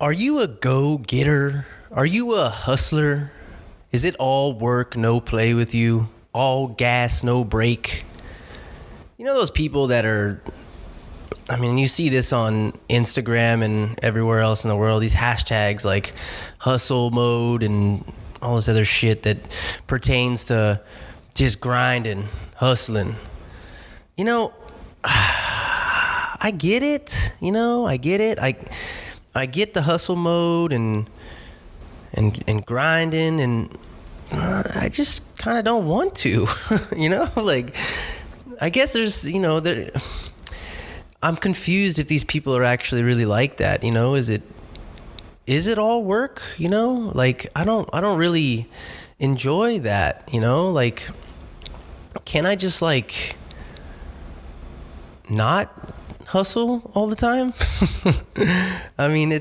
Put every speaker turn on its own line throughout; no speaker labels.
Are you a go-getter? Are you a hustler? Is it all work, no play with you? All gas, no break? You know those people that are, I mean, you see this on Instagram and everywhere else in the world, these hashtags like hustle mode and all this other shit that pertains to just grinding, hustling. You know, I get it. I get it. I get the hustle mode and grinding, and I just kind of don't want to. Like, I guess there's, I'm confused if these people are actually really like that. Is it all work? Like, I don't really enjoy that. Like, can I just like not hustle all the time? I mean,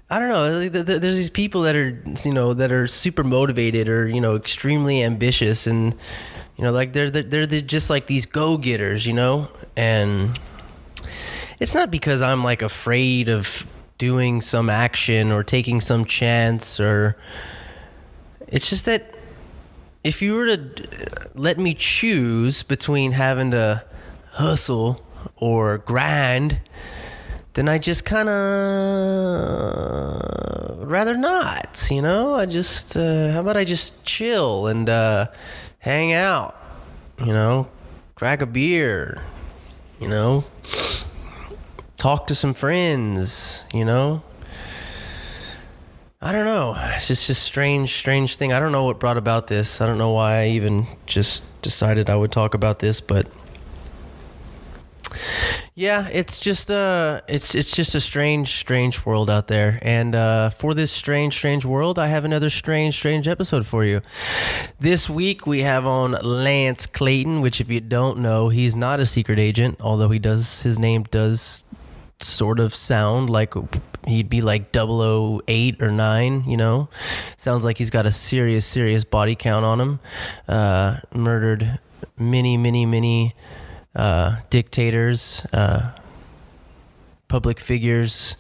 I don't know. There's these people that are super motivated or extremely ambitious, and like they're just like these go-getters, and it's not because I'm like afraid of doing some action or taking some chance, or it's just that if you were to let me choose between having to hustle or grind, then I just kind of rather not, I just, how about I just chill and hang out, crack a beer, talk to some friends, I don't know. It's just a strange thing. I don't know what brought about this. I don't know why I even just decided I would talk about this, but yeah, it's just a strange world out there. And for this strange world, I have another strange episode for you. This week we have on Lance Clayton, which if you don't know, he's not a secret agent, although his name does sort of sound like he'd be like 008 or 9, sounds like he's got a serious body count on him. Murdered many dictators, public figures,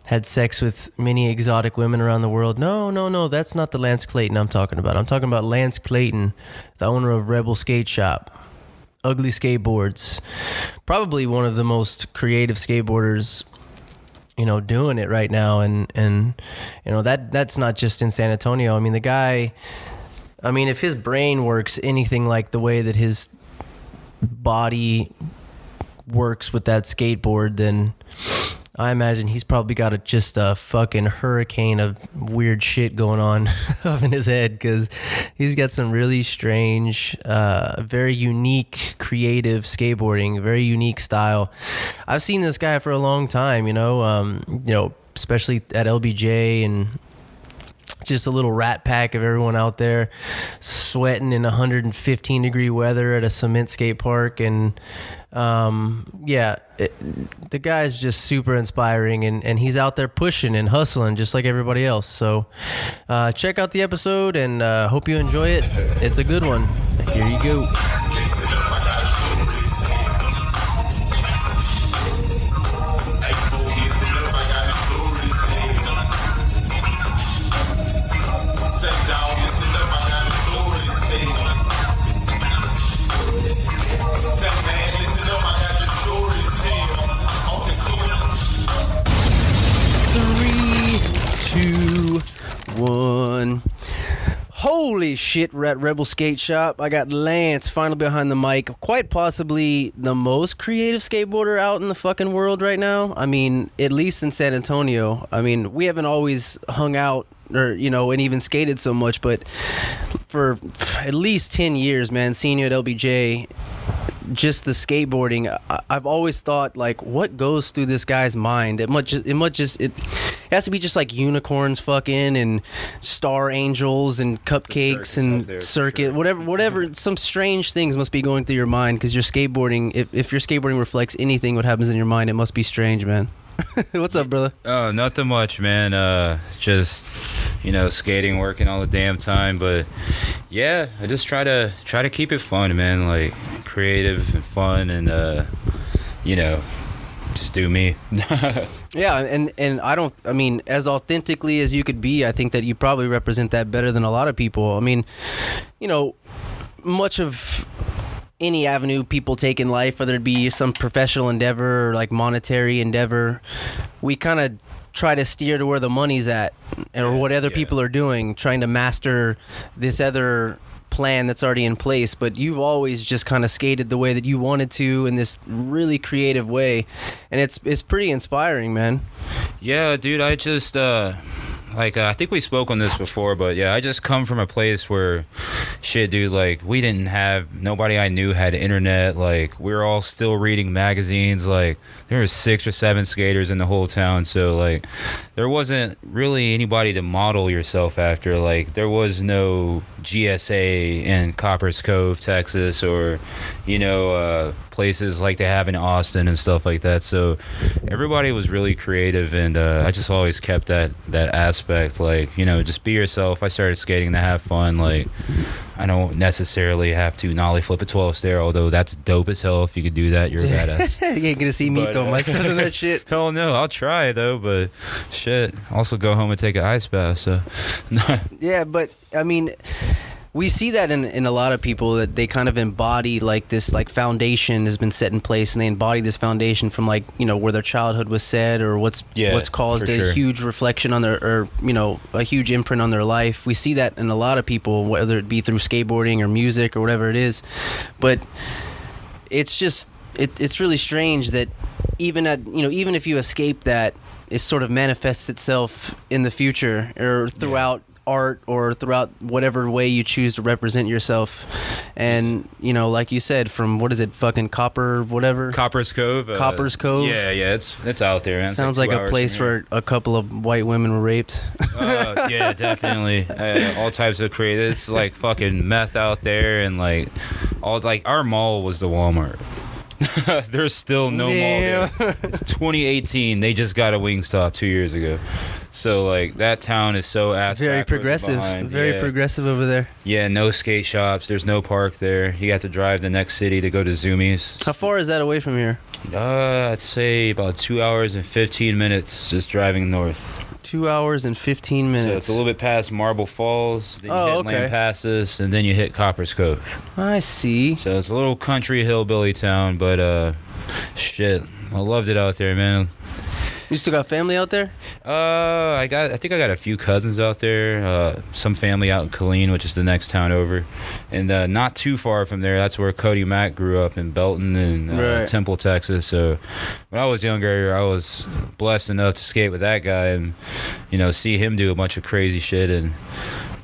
had sex with many exotic women around the world. No, that's not the Lance Clayton I'm talking about. I'm talking about Lance Clayton, the owner of Rebel Skateshop, Ugly Skateboards, probably one of the most creative skateboarders, doing it right now. And that's not just in San Antonio. I mean, the guy, if his brain works anything like the way that his body works with that skateboard, then I imagine he's probably got just a fucking hurricane of weird shit going on up in his head, because he's got some really strange, very unique, creative skateboarding, very unique style. I've seen this guy for a long time, especially at LBJ, and just a little rat pack of everyone out there sweating in 115 degree weather at a cement skate park. And the guy's just super inspiring, and he's out there pushing and hustling just like everybody else. So check out the episode, and hope you enjoy it. It's a good one. Here you go. One. Holy shit, at Rebel Skateshop. I got Lance finally behind the mic. Quite possibly the most creative skateboarder out in the fucking world right now. I mean, at least in San Antonio. I mean, we haven't always hung out or, and even skated so much, but for at least 10 years, man, seeing you at LBJ, just the skateboarding, I've always thought, like, what goes through this guy's mind? It has to be just like unicorns fucking and star angels and cupcakes and circuit, sure. whatever, some strange things must be going through your mind, because your skateboarding, if your skateboarding reflects anything what happens in your mind, it must be strange, man. What's up, brother?
Oh, nothing much, man. Just skating, working all the damn time. But yeah, I just try to keep it fun, man. Like creative and fun, and just do me.
Yeah, and I mean, as authentically as you could be, I think that you probably represent that better than a lot of people. I mean, you know, much of any avenue people take in life, whether it be some professional endeavor or like monetary endeavor, we kind of try to steer to where the money's at or what other people are doing, trying to master this other plan that's already in place. But you've always just kind of skated the way that you wanted to in this really creative way, and it's pretty inspiring, man.
Yeah, dude, I just I think we spoke on this before, but yeah, I just come from a place where, shit, dude, like, we didn't have, nobody I knew had internet. Like, we were all still reading magazines. Like, there were 6 or 7 skaters in the whole town. So, like, there wasn't really anybody to model yourself after. Like, there was no GSA in Coppers Cove, Texas, or, you know, places like they have in Austin and stuff like that. So everybody was really creative, and I just always kept that aspect, like, you know, just be yourself. I started skating to have fun. Like, I don't necessarily have to nollie flip a 12 stair, although that's dope as hell. If you could do that, you're a badass.
You ain't gonna see me throw myself in that shit.
Hell no, I'll try though, but shit, also go home and take an ice bath. So
yeah, but I mean, we see that in a lot of people, that they kind of embody like this, like, foundation has been set in place, and they embody this foundation from, like, you know, where their childhood was set, or what's caused a huge reflection on their, or, you know, a huge imprint on their life. We see that in a lot of people, whether it be through skateboarding or music or whatever it is. But it's just it's really strange that even if you escape that, it sort of manifests itself in the future or throughout art or throughout whatever way you choose to represent yourself. And, you know, like you said, from, what is it, fucking Coppers Cove.
Yeah, it's out there, man.
Sounds like a place where a couple of white women were raped.
Yeah, definitely. All types of creative. It's like fucking meth out there, and like all, like, our mall was the Walmart. There's still no mall there. It's 2018. They just got a Wingstop 2 years ago. So, like, that town is so ass
very progressive. Very progressive over there.
Yeah, no skate shops. There's no park there. You got to drive the next city to go to Zoomies.
How far is that away from here?
I'd say about 2 hours and 15 minutes just driving north.
2 hours and 15 minutes.
So it's a little bit past Marble Falls, then you hit Lampasas, and then you hit Coppers Cove.
I see.
So it's a little country hillbilly town, but shit, I loved it out there, man.
You still got family out there?
I think I got a few cousins out there. Some family out in Killeen, which is the next town over, and not too far from there, that's where Cody Mack grew up, in Belton and Temple, Texas. So when I was younger, I was blessed enough to skate with that guy, and, you know, see him do a bunch of crazy shit and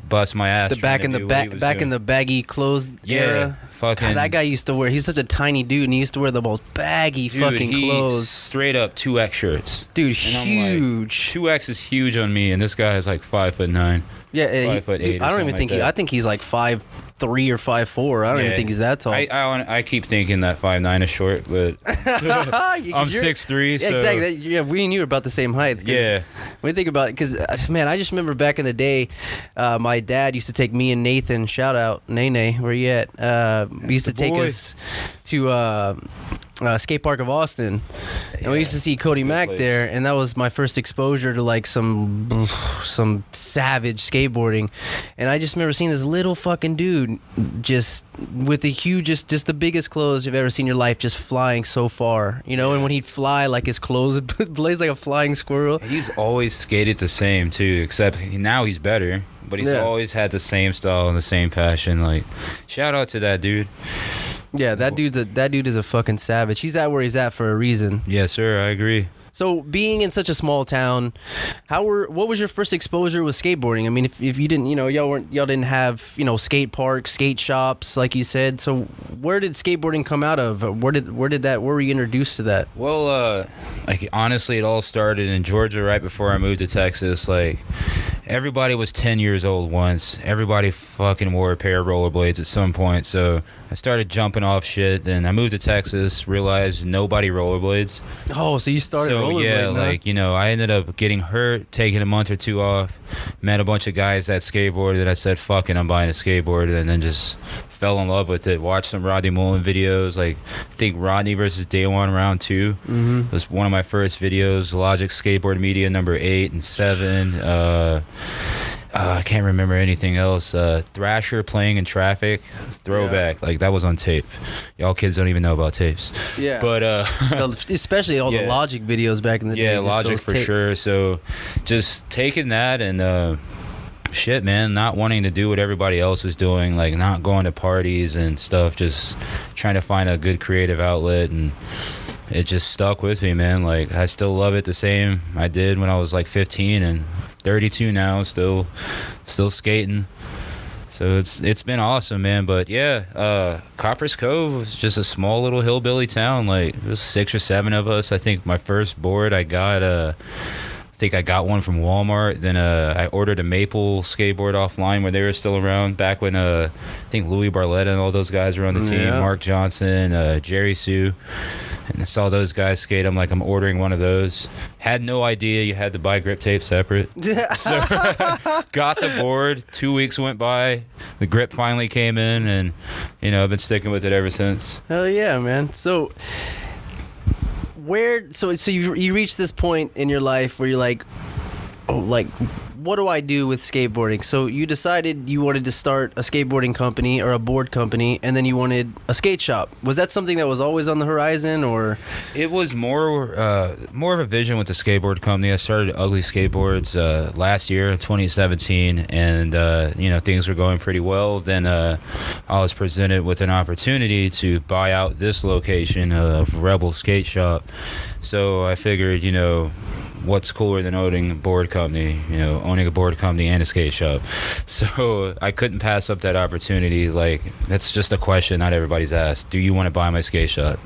bust my ass.
Back in the baggy clothes era.
Fucking,
God, that guy used to wear, he's such a tiny dude, and he used to wear the most baggy fucking clothes.
Straight up 2X shirts.
Dude, huge.
Like, 2X is huge on me, and this guy is like 5'9".
Yeah,
5'8".
I don't even think I think he's like 5'3" or 5'4". I don't even think he's that tall.
I keep thinking that 5'9" is short, but I'm 6'3", so
exactly. Yeah, we and you are about the same height.
Yeah.
When you think about it, because, man, I just remember back in the day, my dad used to take me and Nathan, shout out Nene, where you at? He used to take us to skate park of Austin, and we used to see Cody Mack there, and that was my first exposure to, like, some savage skateboarding. And I just remember seeing this little fucking dude just with the hugest, just the biggest clothes you've ever seen in your life, just flying so far, you know. And when he'd fly, like, his clothes would blaze like a flying squirrel.
He's always skated the same too, except now he's better, but he's always had the same style and the same passion. Like, shout out to that dude.
Yeah, that dude is a fucking savage. He's at where he's at for a reason.
Yes, sir. I agree.
So, being in such a small town, what was your first exposure with skateboarding? I mean, if you didn't, you know, y'all didn't have, you know, skate parks, skate shops, like you said. So, where did skateboarding come out of? Where were you introduced to that?
Well, like, honestly, it all started in Georgia right before I moved to Texas. Like, everybody was 10 years old once. Everybody fucking wore a pair of rollerblades at some point. So I started jumping off shit. Then I moved to Texas, realized nobody rollerblades.
Oh, so you started rollerblading?
Yeah,
huh?
like, you know, I ended up getting hurt, taking a month or two off, met a bunch of guys that skateboarded, and I said, fuck it, I'm buying a skateboard, and then just fell in love with it. Watched some Rodney Mullen videos. Like, I think Rodney versus Day One round 2 was one of my first videos. Logic Skateboard Media number 8 and 7. I can't remember anything else. Thrasher Playing in Traffic, throwback. Like, that was on tape. Y'all kids don't even know about tapes.
Yeah.
But
especially all the Logic videos back in the day.
Yeah, Logic for sure. So just taking that and shit, man, not wanting to do what everybody else is doing, like not going to parties and stuff, just trying to find a good creative outlet, and it just stuck with me, man. Like, I still love it the same I did when I was like 15, and 32 now, still skating. So it's been awesome, man. But yeah, Coppers Cove was just a small little hillbilly town. Like, it was 6 or 7 of us. I think my first board I got I got one from Walmart. Then I ordered a Maple skateboard offline when they were still around, back when I think Louis Barletta and all those guys were on the team. Mark Johnson, Jerry Sue. And I saw those guys skate. I'm ordering one of those. Had no idea you had to buy grip tape separate. So got the board. 2 weeks went by. The grip finally came in, and I've been sticking with it ever since.
Hell yeah, man. So you reach this point in your life where you're like, oh, like, what do I do with skateboarding? So you decided you wanted to start a skateboarding company or a board company, and then you wanted a skate shop. Was that something that was always on the horizon, or?
It was more of a vision with the skateboard company. I started Ugly Skateboards last year, 2017, and things were going pretty well. Then I was presented with an opportunity to buy out this location of Rebel Skateshop. So I figured, what's cooler than owning a board company, owning a board company and a skate shop. So I couldn't pass up that opportunity. Like, that's just a question not everybody's asked. Do you want to buy my skate shop?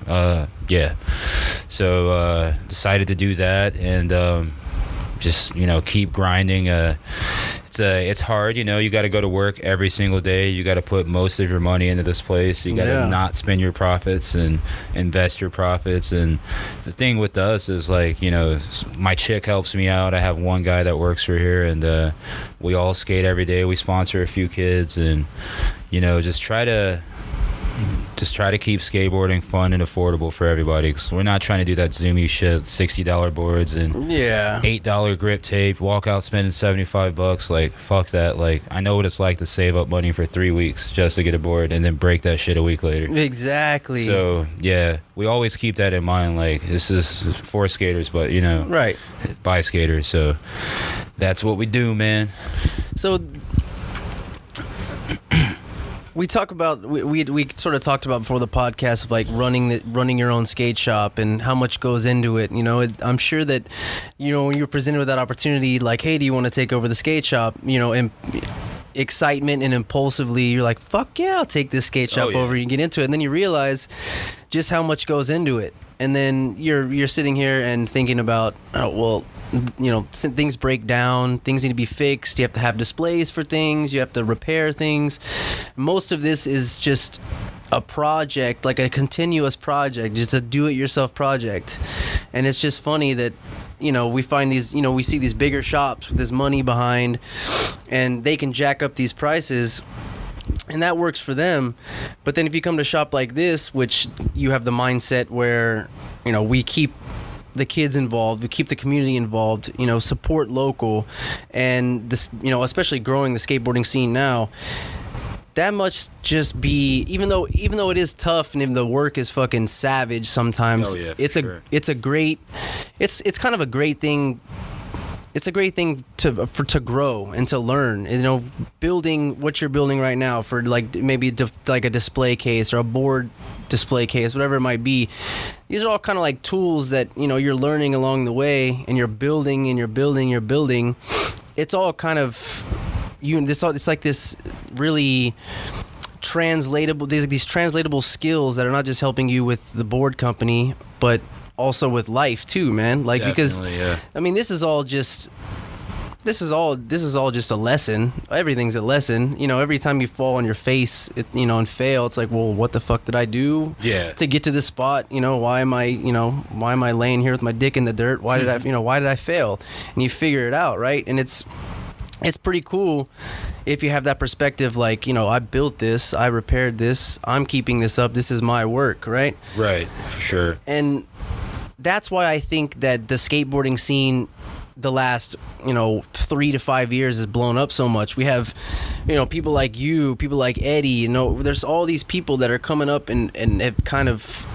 Yeah. So decided to do that, and just keep grinding. It's hard, you got to go to work every single day. You got to put most of your money into this place. You got to not spend your profits and invest your profits. And the thing with us is, like, my chick helps me out. I have one guy that works for here, and we all skate every day. We sponsor a few kids, and just try to keep skateboarding fun and affordable for everybody, because we're not trying to do that zoomy shit, $60 boards and $8 grip tape, walk out spending $75. Like, fuck that. Like, I know what it's like to save up money for 3 weeks just to get a board and then break that shit a week later.
Exactly.
So yeah, we always keep that in mind. Like, this is for skaters, but
right,
by skaters. So that's what we do, man.
So we sort of talked about before the podcast of, like, running your own skate shop and how much goes into it. I'm sure that when you're presented with that opportunity, like, hey, do you want to take over the skate shop? And excitement and impulsively, you're like, fuck yeah, I'll take this skate shop over. You get into it, and then you realize just how much goes into it. And then you're sitting here and thinking about, oh, well, things break down, things need to be fixed, you have to have displays for things, you have to repair things. Most of this is just a project, like a continuous project, just a do-it-yourself project. And it's just funny that we find these, we see these bigger shops with this money behind, and they can jack up these prices, and that works for them. But then if you come to a shop like this, which you have the mindset where we keep the kids involved, we keep the community involved, support local, and this, especially growing the skateboarding scene now, that must just be, even though it is tough and even the work is fucking savage sometimes, it's kind of a great thing. It's a great thing to grow and to learn. Building what you're building right now for, like, maybe like a display case or a board display case, whatever it might be. These are all kind of like tools that you're learning along the way, and you're building and you're building. It's all kind of it's like this really translatable. These translatable skills that are not just helping you with the board company, but also with life too, man. Like, because I mean, this is all just a lesson. Everything's a lesson. Every time you fall on your face, and fail, it's like, well, what the fuck did I do to get to this spot? Why am I laying here with my dick in the dirt? Why did I fail? And you figure it out, right? And it's it's pretty cool if you have that perspective, like, you know, I built this, I repaired this, I'm keeping this up, this is my work, right?
Right, for sure.
And that's why I think that the skateboarding scene the last, 3 to 5 years has blown up so much. We have, people like you, people like Eddie, there's all these people that are coming up and have kind of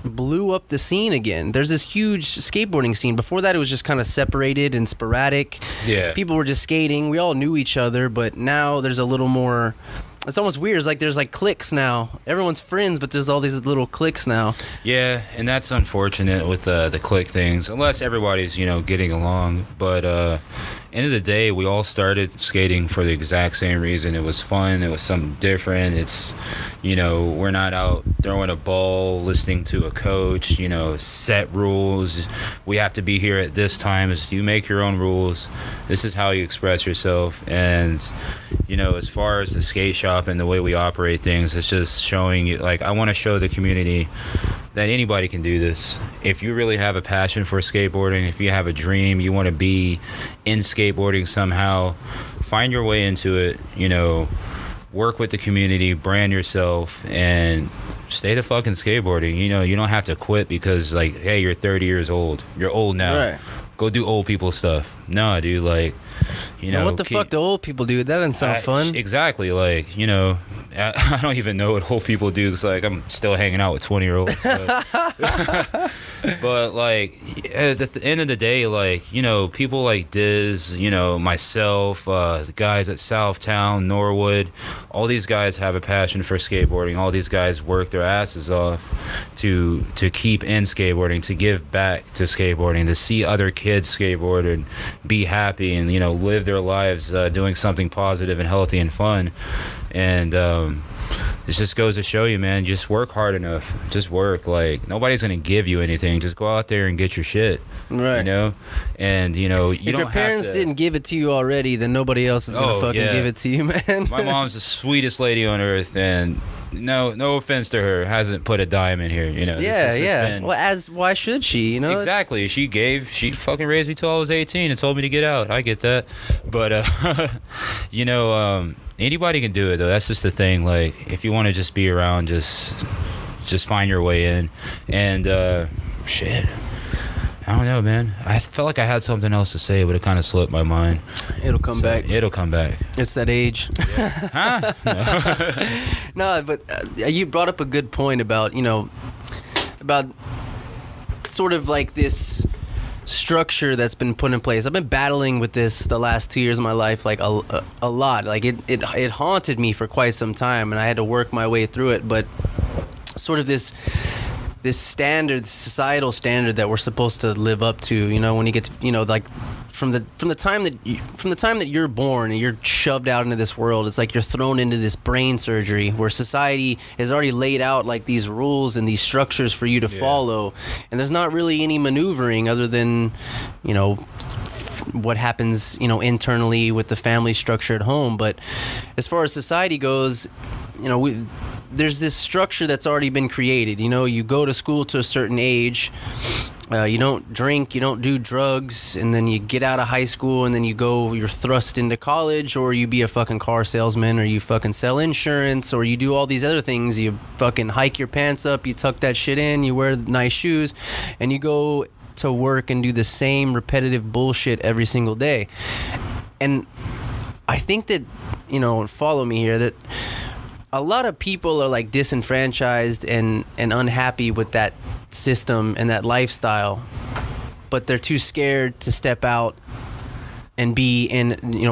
blew up the scene again. There's this huge skateboarding scene. Before that, it was just kind of separated and sporadic.
Yeah.
People were just skating. We all knew each other, but now there's a little more. It's almost weird. It's like there's like cliques now. Everyone's friends, but there's all these little cliques now.
Yeah, and that's unfortunate with the clique things, unless everybody's, getting along. But end of the day, we all started skating for the exact same reason. It was fun. It was something different. It's, we're not out throwing a ball, listening to a coach, set rules. We have to be here at this time. You make your own rules. This is how you express yourself. And, as far as the skate shop and the way we operate things, it's just showing you, like, I want to show the community that anybody can do this. If you really have a passion for skateboarding, if you have a dream, you want to be in skateboarding somehow, find your way into it, work with the community, brand yourself, and stay the fucking skateboarding. You don't have to quit because, like, hey, you're 30 years old. You're old now.
Right.
Go do old people stuff. No, dude, like,
what the fuck do old people do? That doesn't sound fun.
Exactly. Like, I don't even know what old people do because, like, I'm still hanging out with 20-year-olds. But, like, at the end of the day, like, people like Diz, myself, the guys at Southtown, Norwood, all these guys have a passion for skateboarding. All these guys work their asses off to keep in skateboarding, to give back to skateboarding, to see other kids skateboard and be happy and, live their lives doing something positive and healthy and fun. And it just goes to show you, man, just work hard enough. Just work. Like, nobody's going to give you anything. Just go out there and get your shit. Right. And, you don't have to. If
your parents didn't give it to you already, then nobody else is going to fucking give it to you, man.
My mom's the sweetest lady on earth, and no offense to her, hasn't put a dime in here,
Yeah. Well, why should she,
Exactly. She fucking raised me till I was 18 and told me to get out. I get that. But, anybody can do it, though. That's just the thing. Like, if you want to just be around, just find your way in. And, shit. I don't know, man. I felt like I had something else to say, but it kind of slipped my mind.
It'll come back.
It'll come back.
It's that age.
Yeah. Huh?
No, but you brought up a good point about, about sort of like this structure that's been put in place. I've been battling with this the last 2 years of my life, like a lot. Like it haunted me for quite some time, and I had to work my way through it. But sort of this standard, societal standard that we're supposed to live up to, when you get to, like from the time that you're born and you're shoved out into this world, it's like you're thrown into this brain surgery where society has already laid out like these rules and these structures for you to follow, and there's not really any maneuvering other than, what happens, internally with the family structure at home. But as far as society goes, there's this structure that's already been created. You go to school to a certain age, you don't drink, you don't do drugs, and then you get out of high school and then you're thrust into college, or you be a fucking car salesman, or you fucking sell insurance, or you do all these other things. You fucking hike your pants up, you tuck that shit in, you wear nice shoes, and you go to work and do the same repetitive bullshit every single day. And I think that, follow me here, that a lot of people are like disenfranchised and unhappy with that system and that lifestyle, but they're too scared to step out and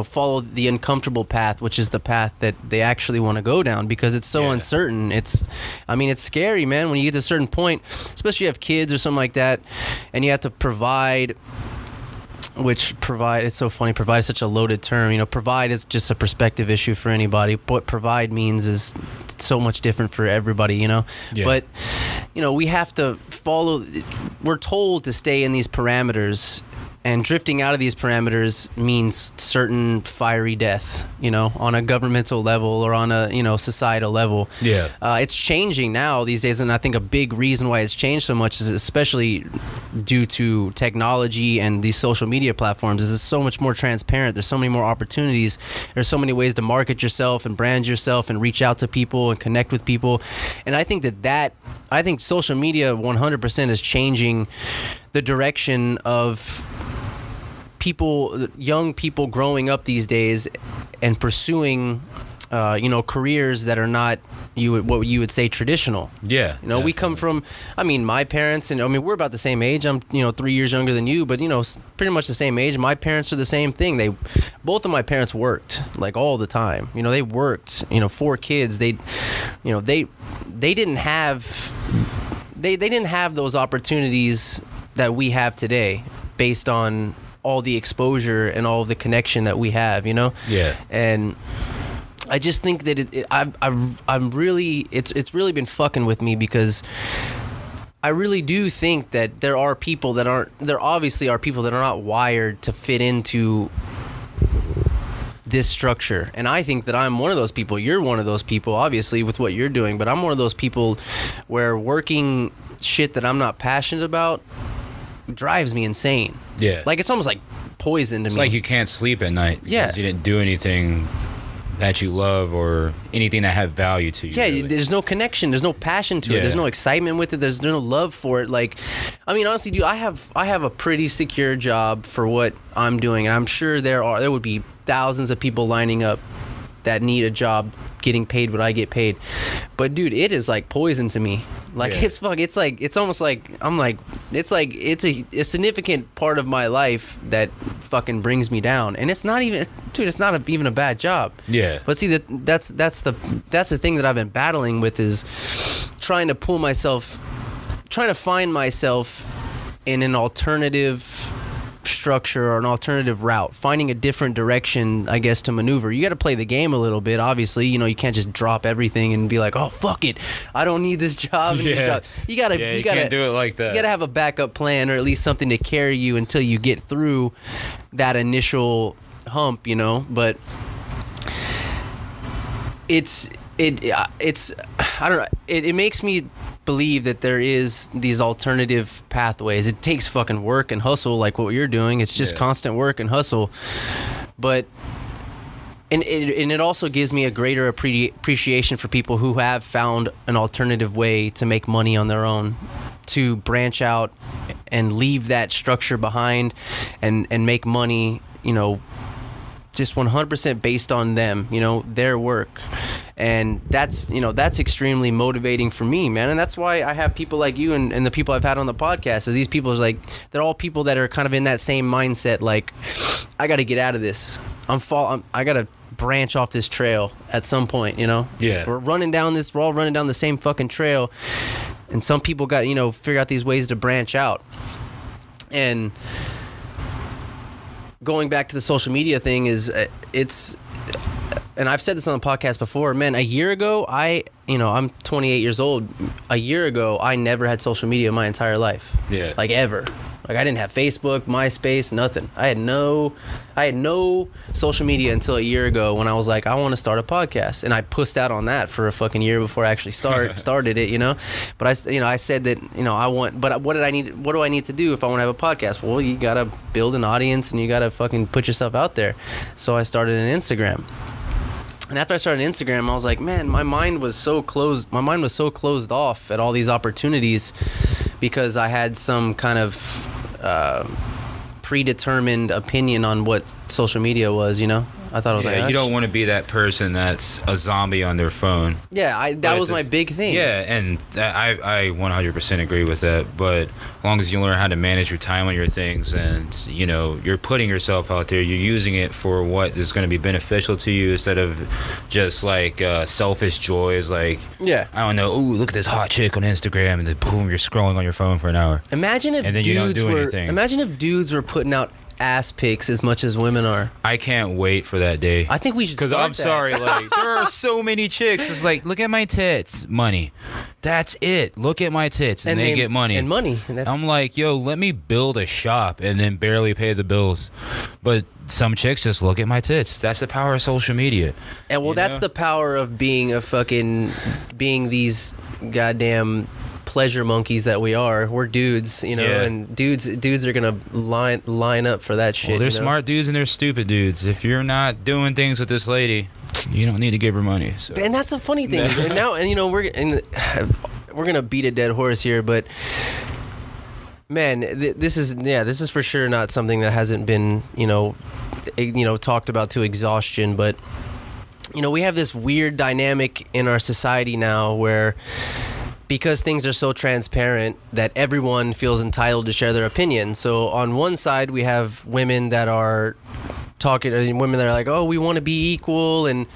follow the uncomfortable path, which is the path that they actually want to go down, because it's so uncertain. It's scary, man, when you get to a certain point, especially if you have kids or something like that, and you have to provide. It's so funny. Provide is such a loaded term. Provide is just a perspective issue for anybody. What provide means is so much different for everybody, Yeah. But, we have to follow. We're told to stay in these parameters, And drifting out of these parameters means certain fiery death, you know, on a governmental level or on a, you know, societal level.
Yeah.
It's changing now these days, and I think a big reason why it's changed so much is especially due to technology and these social media platforms is it's so much more transparent. There's so many more opportunities. There's so many ways to market yourself and brand yourself and reach out to people and connect with people. And I think I think social media 100% is changing the direction of young people growing up these days and pursuing, you know, careers that are not what you would say traditional.
Yeah.
You know, we come from, I mean, my parents, and I mean, we're about the same age. I'm, you know, 3 years younger than you, but, you know, pretty much the same age. My parents are the same thing. Both of my parents worked like all the time. You know, they worked, you know, 4 kids. They didn't have those opportunities that we have today based on all the exposure and all the connection that we have, you know?
Yeah.
And I just think that I'm really, it's really been fucking with me because I really do think that there obviously are people that are not wired to fit into this structure. And I think that I'm one of those people. You're one of those people, obviously, with what you're doing, but I'm one of those people where working shit that I'm not passionate about drives me insane.
Yeah.
Like, it's almost like poison to me.
It's like you can't sleep at night because you didn't do anything that you love or anything that had value to you.
Yeah,
really.
There's no connection. There's no passion to it. There's no excitement with it. There's no love for it. Like, I mean, honestly, dude, I have a pretty secure job for what I'm doing, and I'm sure there would be thousands of people lining up that need a job getting paid what I get paid. But dude, it is like poison to me. Like it's almost like I'm like it's a significant part of my life that fucking brings me down. And it's not even, dude, it's not even a bad job.
Yeah.
But see, that's the thing that I've been battling with, is trying to find myself in an alternative structure or an alternative route, finding a different direction, I guess, to maneuver. You got to play the game a little bit, obviously. You know, you can't just drop everything and be like, oh, fuck it, I don't need this job. You gotta
can't do it like that.
You gotta have a backup plan, or at least something to carry you until you get through that initial hump, you know. But it's I don't know, it makes me believe that there is these alternative pathways. It takes fucking work and hustle, like what you're doing. It's just constant work and hustle. But and it also gives me a greater appreciation for people who have found an alternative way to make money on their own, to branch out and leave that structure behind and make money, you know, just 100% based on them, you know, their work. And that's extremely motivating for me, man. And that's why I have people like you and the people I've had on the podcast. So these people is like, they're all people that are kind of in that same mindset. Like, I got to get out of this. I got to branch off this trail at some point, you know?
Yeah.
We're all running down the same fucking trail. And some people got, you know, figure out these ways to branch out. And going back to the social media thing is, and I've said this on the podcast before, man, a year ago, I'm 28 years old. A year ago, I never had social media in my entire life. Yeah. Like, ever. Like, I didn't have Facebook, MySpace, nothing. I had no social media until a year ago when I was like, I want to start a podcast. And I pussed out on that for a fucking year before I actually started it, you know? But I said that, you know, but what do I need to do if I want to have a podcast? Well, you got to build an audience and you got to fucking put yourself out there. So I started an Instagram. And after I started Instagram, I was like, man, my mind was so closed off at all these opportunities because I had some kind of predetermined opinion on what social media was, you know? I thought it was
you don't want to be that person that's a zombie on their phone.
Yeah, that was my big thing.
Yeah, and I 100% agree with that. But as long as you learn how to manage your time on your things, and you know you're putting yourself out there, you're using it for what is going to be beneficial to you instead of just like selfish joys. Like, I don't know. Ooh, look at this hot chick on Instagram, and then boom, you're scrolling on your phone for an hour.
Imagine if dudes were putting out ass pics as much as women are.
I can't wait for that day.
I think we should start that.
Because I'm sorry, like, there are so many chicks. It's like, look at my tits. Money. That's it. Look at my tits, and they get money.
And money. And that's,
I'm like, yo, let me build a shop and then barely pay the bills. But some chicks just look at my tits. That's the power of social media.
And well, that's the power of being these goddamn pleasure monkeys that we are. We're dudes, you know, and dudes are gonna line up for that shit.
Well, there's smart dudes and there's stupid dudes. If you're not doing things with this lady, you don't need to give her money. So.
And that's the funny thing. and you know, we're gonna beat a dead horse here, but man, this is for sure not something that hasn't been talked about to exhaustion. But you know, we have this weird dynamic in our society now where, because things are so transparent, that everyone feels entitled to share their opinion. So on one side, we have women that are women that are like, oh, we want to be equal, and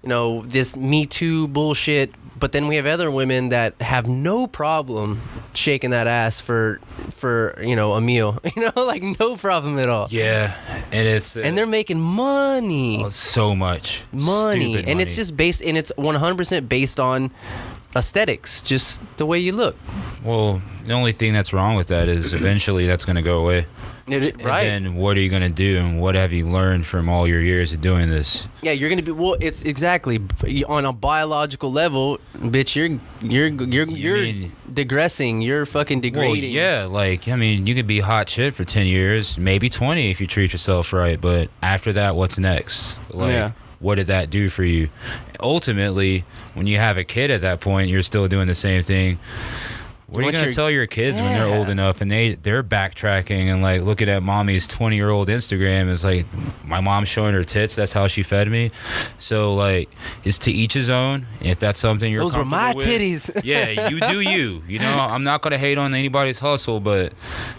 you know, this Me Too bullshit. But then we have other women that have no problem shaking that ass for you know, a meal, you know, like no problem at all.
Yeah, and
they're making money.
Oh, so much
money,
Stupid
and
money.
it's just based, and it's 100% based on aesthetics, just the way you look.
Well, the only thing that's wrong with that is eventually that's going to go away.
Right.
And then what are you going to do, and what have you learned from all your years of doing this?
Yeah, you're going to be, well, it's exactly on a biological level, bitch, you're digressing, you're fucking degrading.
Well, yeah, like, I mean, you could be hot shit for 10 years, maybe 20 if you treat yourself right, but after that, what's next? Like, what did that do for you? Ultimately, when you have a kid at that point, you're still doing the same thing. What are you going to tell your kids when they're old enough and they're backtracking and like looking at mommy's 20-year-old Instagram? It's like, my mom's showing her tits, that's how she fed me. So like, it's to each his own. If that's something you're comfortable with.
Those were my titties.
Yeah, you do you. You know, I'm not going to hate on anybody's hustle, but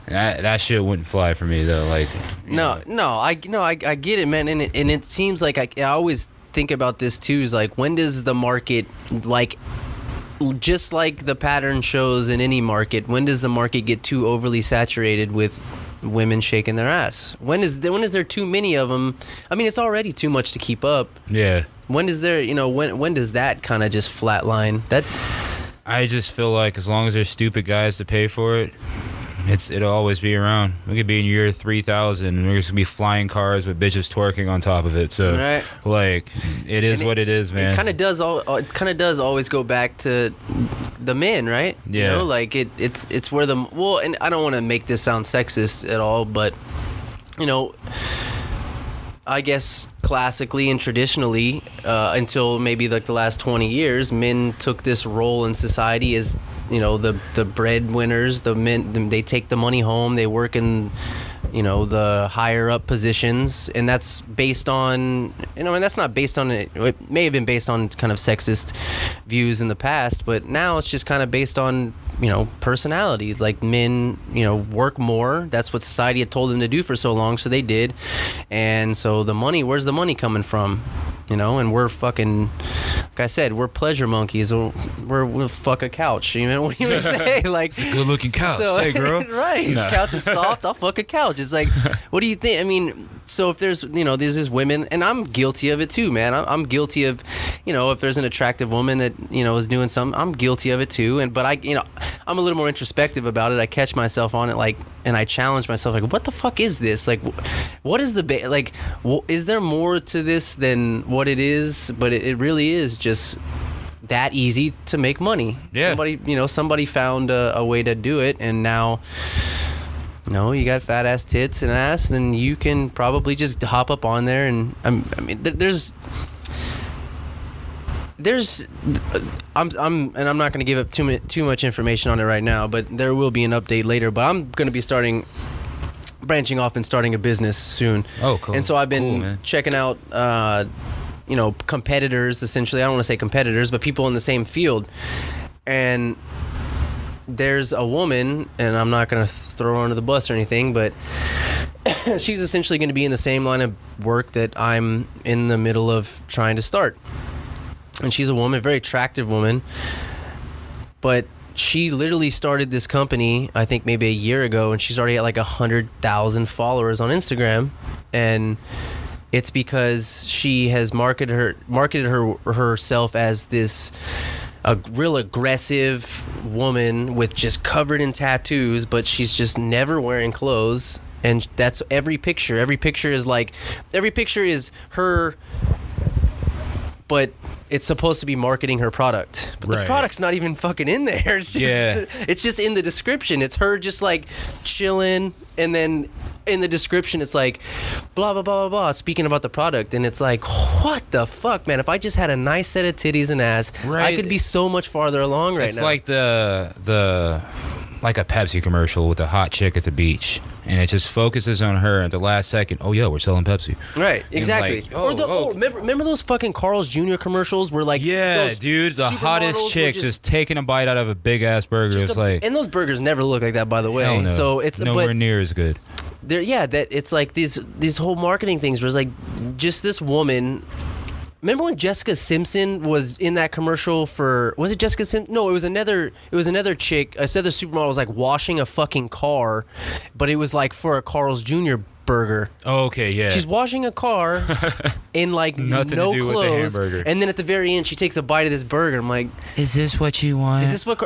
that shit wouldn't fly for me though. Like,
I get it, man. And it seems like I always think about this too, is like, when does the market, like, just like the pattern shows in any market, when does the market get too overly saturated with women shaking their ass? When is there too many of them? I mean, it's already too much to keep up.
Yeah.
When does when does that kind of just flatline? That,
I just feel like as long as there's stupid guys to pay for it, it'll always be around. We could be in year 3000 and there's gonna be flying cars with bitches twerking on top of it. So, like, it is what it is, man.
It kind of does always go back to the men, right?
Yeah.
You know, like it's where and I don't want to make this sound sexist at all, but you know, I guess classically and traditionally, until maybe like the last 20 years, men took this role in society as, you know, the breadwinners. The men, they take the money home, they work in, you know, the higher up positions, and that's based on, you know, and that's not based on it may have been based on kind of sexist views in the past, but now it's just kind of based on, you know, personalities. Like, men, you know, work more. That's what society had told them to do for so long, so they did. And so the money, where's the money coming from? You know, and we're fucking, like I said, we're pleasure monkeys. We'll fuck a couch. You know what do you say? Like,
it's a good looking couch. Hey, girl.
Right. This couch is soft. I'll fuck a couch. It's like, what do you think? I mean, so if there's, you know, there's this women, and I'm guilty of it too, man. I'm guilty of, you know, if there's an attractive woman that, you know, is doing something, I'm guilty of it too. But I'm a little more introspective about it. I catch myself on it, like, and I challenge myself, like, what the fuck is this? Like, what is is there more to this than what it is? But it really is just that easy to make money.
Yeah.
Somebody found a way to do it, and now, you know, you got fat ass tits and ass, then you can probably just hop up on there, and I'm not going to give up too much information on it right now, but there will be an update later. But I'm going to be branching off and starting a business soon.
Oh, cool.
And so I've been checking out, you know, competitors, essentially. I don't want to say competitors, but people in the same field. And there's a woman, and I'm not going to throw her under the bus or anything, but she's essentially going to be in the same line of work that I'm in the middle of trying to start. And she's a woman, very attractive woman, but she literally started this company, I think maybe a year ago, and she's already at like 100,000 followers on Instagram. And it's because she has marketed herself as this a real aggressive woman with just covered in tattoos, but she's just never wearing clothes. And that's every picture. Every picture is her, but it's supposed to be marketing her product. But the product's not even fucking in there. It's just in the description. It's her just like chilling, and then in the description it's like blah blah blah blah blah speaking about the product, and it's like, what the fuck, man? If I just had a nice set of titties and ass, I could be so much farther along right now.
It's like the like a Pepsi commercial with a hot chick at the beach, and it just focuses on her at the last second. Oh yeah, we're selling Pepsi.
Right, exactly. Like, remember those fucking Carl's Jr. commercials where like
dude, the hottest chick just taking a bite out of a big ass burger. It's like,
and those burgers never look like that, by the way.
Hell no.
So it's
nowhere near as good.
That it's like these whole marketing things where it's like just this woman. Remember when Jessica Simpson was in that commercial for? Was it Jessica Simpson? No, it was another chick. I said the supermodel was like washing a fucking car, but it was like for a Carl's Jr. burger.
Oh, okay, yeah.
She's washing a car in like no clothes, and then at the very end she takes a bite of this burger. I'm like,
is this what you want?
Is this what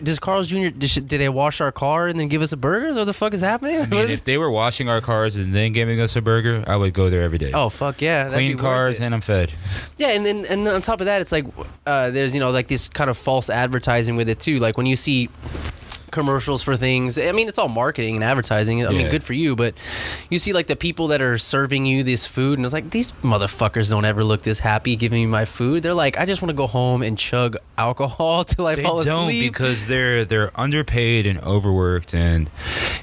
does Carl's Jr. do they wash our car and then give us a burger? What the fuck is happening?
I mean, if they were washing our cars and then giving us a burger, I would go there every day.
Oh fuck yeah,
clean cars and I'm fed.
Yeah, and then on top of that, it's like there's like this kind of false advertising with it too. Like when you see commercials for things, I mean, it's all marketing and advertising. I mean, good for you, but you see like the people that are serving you this food, and it's like, these motherfuckers don't ever look this happy giving me my food. They're like, I just want to go home and chug alcohol till I fall asleep. They don't,
because they're underpaid and overworked. And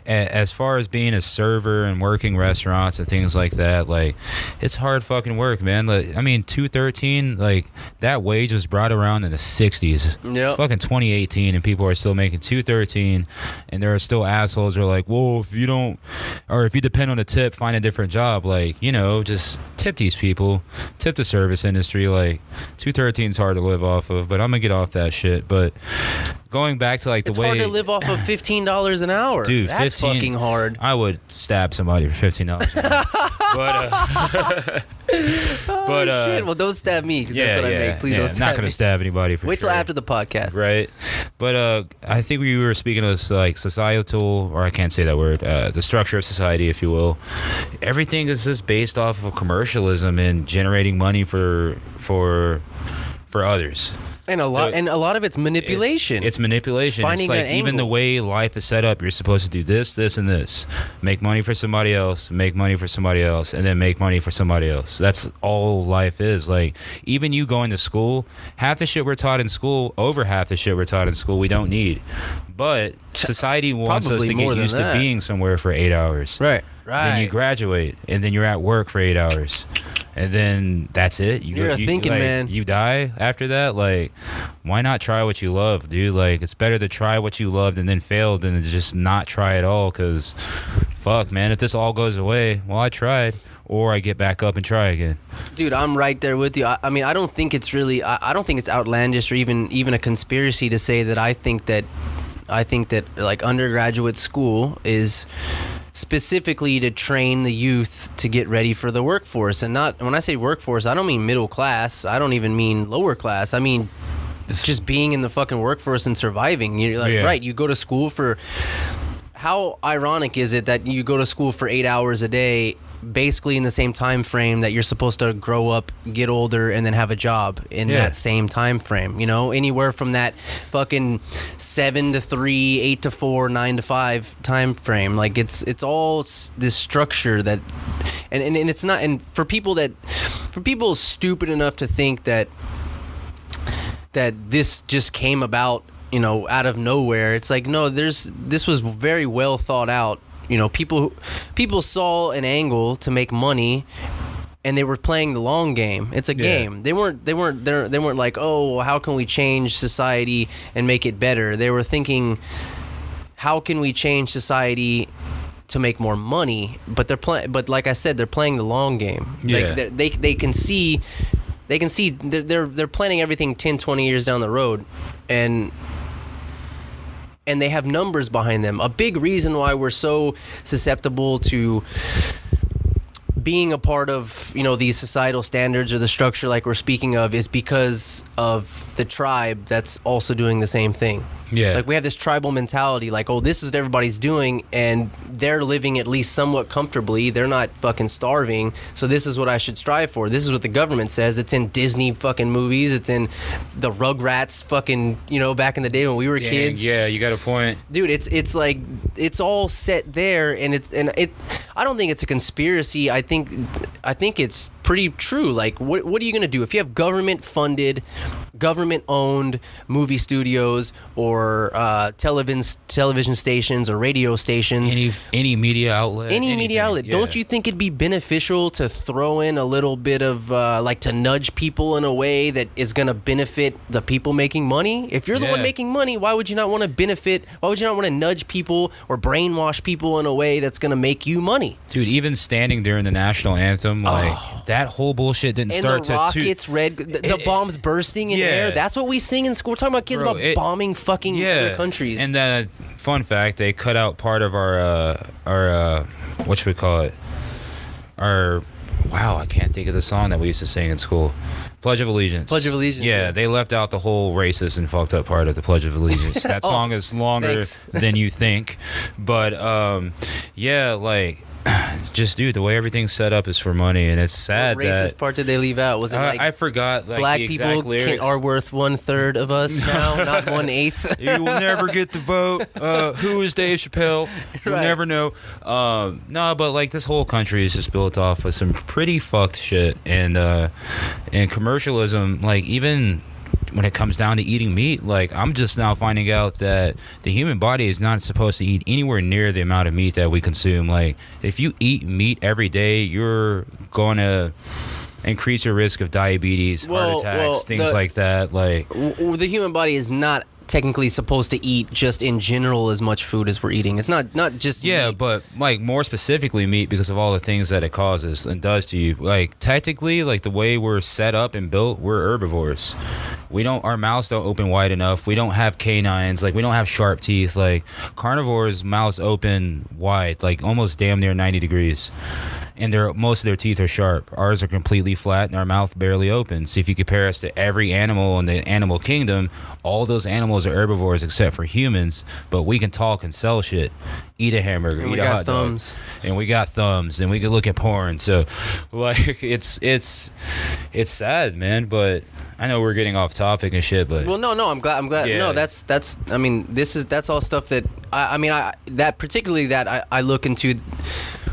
as far as being a server and working restaurants and things like that, like, it's hard fucking work, man. Like, I mean, $2.13, like, that wage was brought around in the 60s.
Yep.
Fucking 2018, and people are still making $2.13. And there are still assholes who are like, whoa, if you don't, or if you depend on a tip, find a different job. Like, just tip these people, tip the service industry. Like, $2.13 is hard to live off of, but I'm gonna get off that shit. But going back to like
it's hard to live off of $15 an hour,
dude.
That's fucking hard.
I would stab somebody for $15 an hour. But
shit. Well, don't stab me, because that's what I make. Please don't stab me.
I'm not gonna stab anybody for
Wait till after the podcast.
Right. But I think we were speaking of like societal, or I can't say that word, the structure of society, if you will. Everything is just based off of commercialism and generating money for others.
And a lot of it's manipulation.
It's manipulation.
Finding
it's like
an
even
angle.
the way life is set up, you're supposed to do this, this, and this. Make money for somebody else, make money for somebody else, and then make money for somebody else. That's all life is. Like, even you going to school, half the shit we're taught in school, over half the shit we're taught in school, we don't need. But society wants us to get used to being somewhere for 8 hours.
Right.
Then you graduate, and then you're at work for 8 hours. And then that's it.
You're a thinking man.
You die after that. Like, why not try what you love, dude? Like, it's better to try what you loved and then fail than to just not try at all. Because, fuck, man, if this all goes away, well, I tried. Or I get back up and try again.
Dude, I'm right there with you. I mean, I don't think it's really, I don't think it's outlandish or even a conspiracy to say that I think that like undergraduate school is specifically to train the youth to get ready for the workforce. And not, when I say workforce, I don't mean middle class. I don't even mean lower class. I mean just being in the fucking workforce and surviving. You're like, right, you go to school for, how ironic is it that you go to school for 8 hours a day, basically in the same time frame that you're supposed to grow up, get older, and then have a job in that same time frame. Anywhere from that fucking 7 to 3, 8 to 4, 9 to 5 time frame. Like, it's all this structure that, and it's not. And for people stupid enough to think that this just came about, out of nowhere. It's like, no, this was very well thought out. People saw an angle to make money, and they were playing the long game. It's a game. They weren't like, oh, how can we change society and make it better? They were thinking, how can we change society to make more money? But but like I said, they're playing the long game.
Yeah.
Like, they can see they're planning everything 10, 20 years down the road, and they have numbers behind them. A big reason why we're so susceptible to being a part of, these societal standards or the structure like we're speaking of is because of the tribe that's also doing the same thing.
Yeah.
Like we have this tribal mentality, like, oh, this is what everybody's doing, and they're living at least somewhat comfortably. They're not fucking starving, so this is what I should strive for. This is what the government says. It's in Disney fucking movies. It's in the Rugrats fucking, back in the day when we were kids.
Yeah, you got a point.
Dude, it's like, it's all set there, and I don't think it's a conspiracy. I think it's pretty true. Like, what are you going to do if you have government-funded, government-owned movie studios or television stations or radio stations?
Any media outlet.
Any media outlet. Yeah. Don't you think it'd be beneficial to throw in a little bit of, to nudge people in a way that is going to benefit the people making money? If you're the one making money, why would you not want to benefit? Why would you not want to nudge people or brainwash people in a way that's going to make you money?
Dude, even standing during the national anthem, that whole bullshit didn't start to...
And the rockets, the bombs bursting in air. That's what we sing in school. We're talking about kids about bombing fucking other countries.
And then, fun fact, they cut out part of our what should we call it? I can't think of the song that we used to sing in school. Pledge of Allegiance.
Pledge of Allegiance.
Yeah, they left out the whole racist and fucked up part of the Pledge of Allegiance. That song is longer than you think. But, just, dude, the way everything's set up is for money, and it's sad
what racist part did they leave out? Was it
I forgot,
black
the
people
lyrics.
Are worth 1/3 of us now, not 1/8?
You will never get the vote. Who is Dave Chappelle? You'll never know. But this whole country is just built off of some pretty fucked shit, and commercialism, even when it comes down to eating meat, I'm just now finding out that the human body is not supposed to eat anywhere near the amount of meat that we consume. If you eat meat every day, you're going to increase your risk of diabetes, heart attacks, things like that.
The human body is not technically supposed to eat just in general as much food as we're eating. It's not just meat.
But more specifically meat, because of all the things that it causes and does to you. Technically, the way we're set up and built, we're herbivores. Our mouths don't open wide enough. We don't have canines. We don't have sharp teeth. Carnivores' mouths open wide, almost damn near 90 degrees. And most of their teeth are sharp. Ours are completely flat, and our mouth barely opens. If you compare us to every animal in the animal kingdom, all those animals are herbivores except for humans. But we can talk and sell shit, eat a hamburger,
and
eat a hot dog, and we got thumbs, and we can look at porn. So, it's sad, man. But I know we're getting off topic and shit. But
no, I'm glad.
Yeah.
No, that's. I mean, that's all stuff that I look into.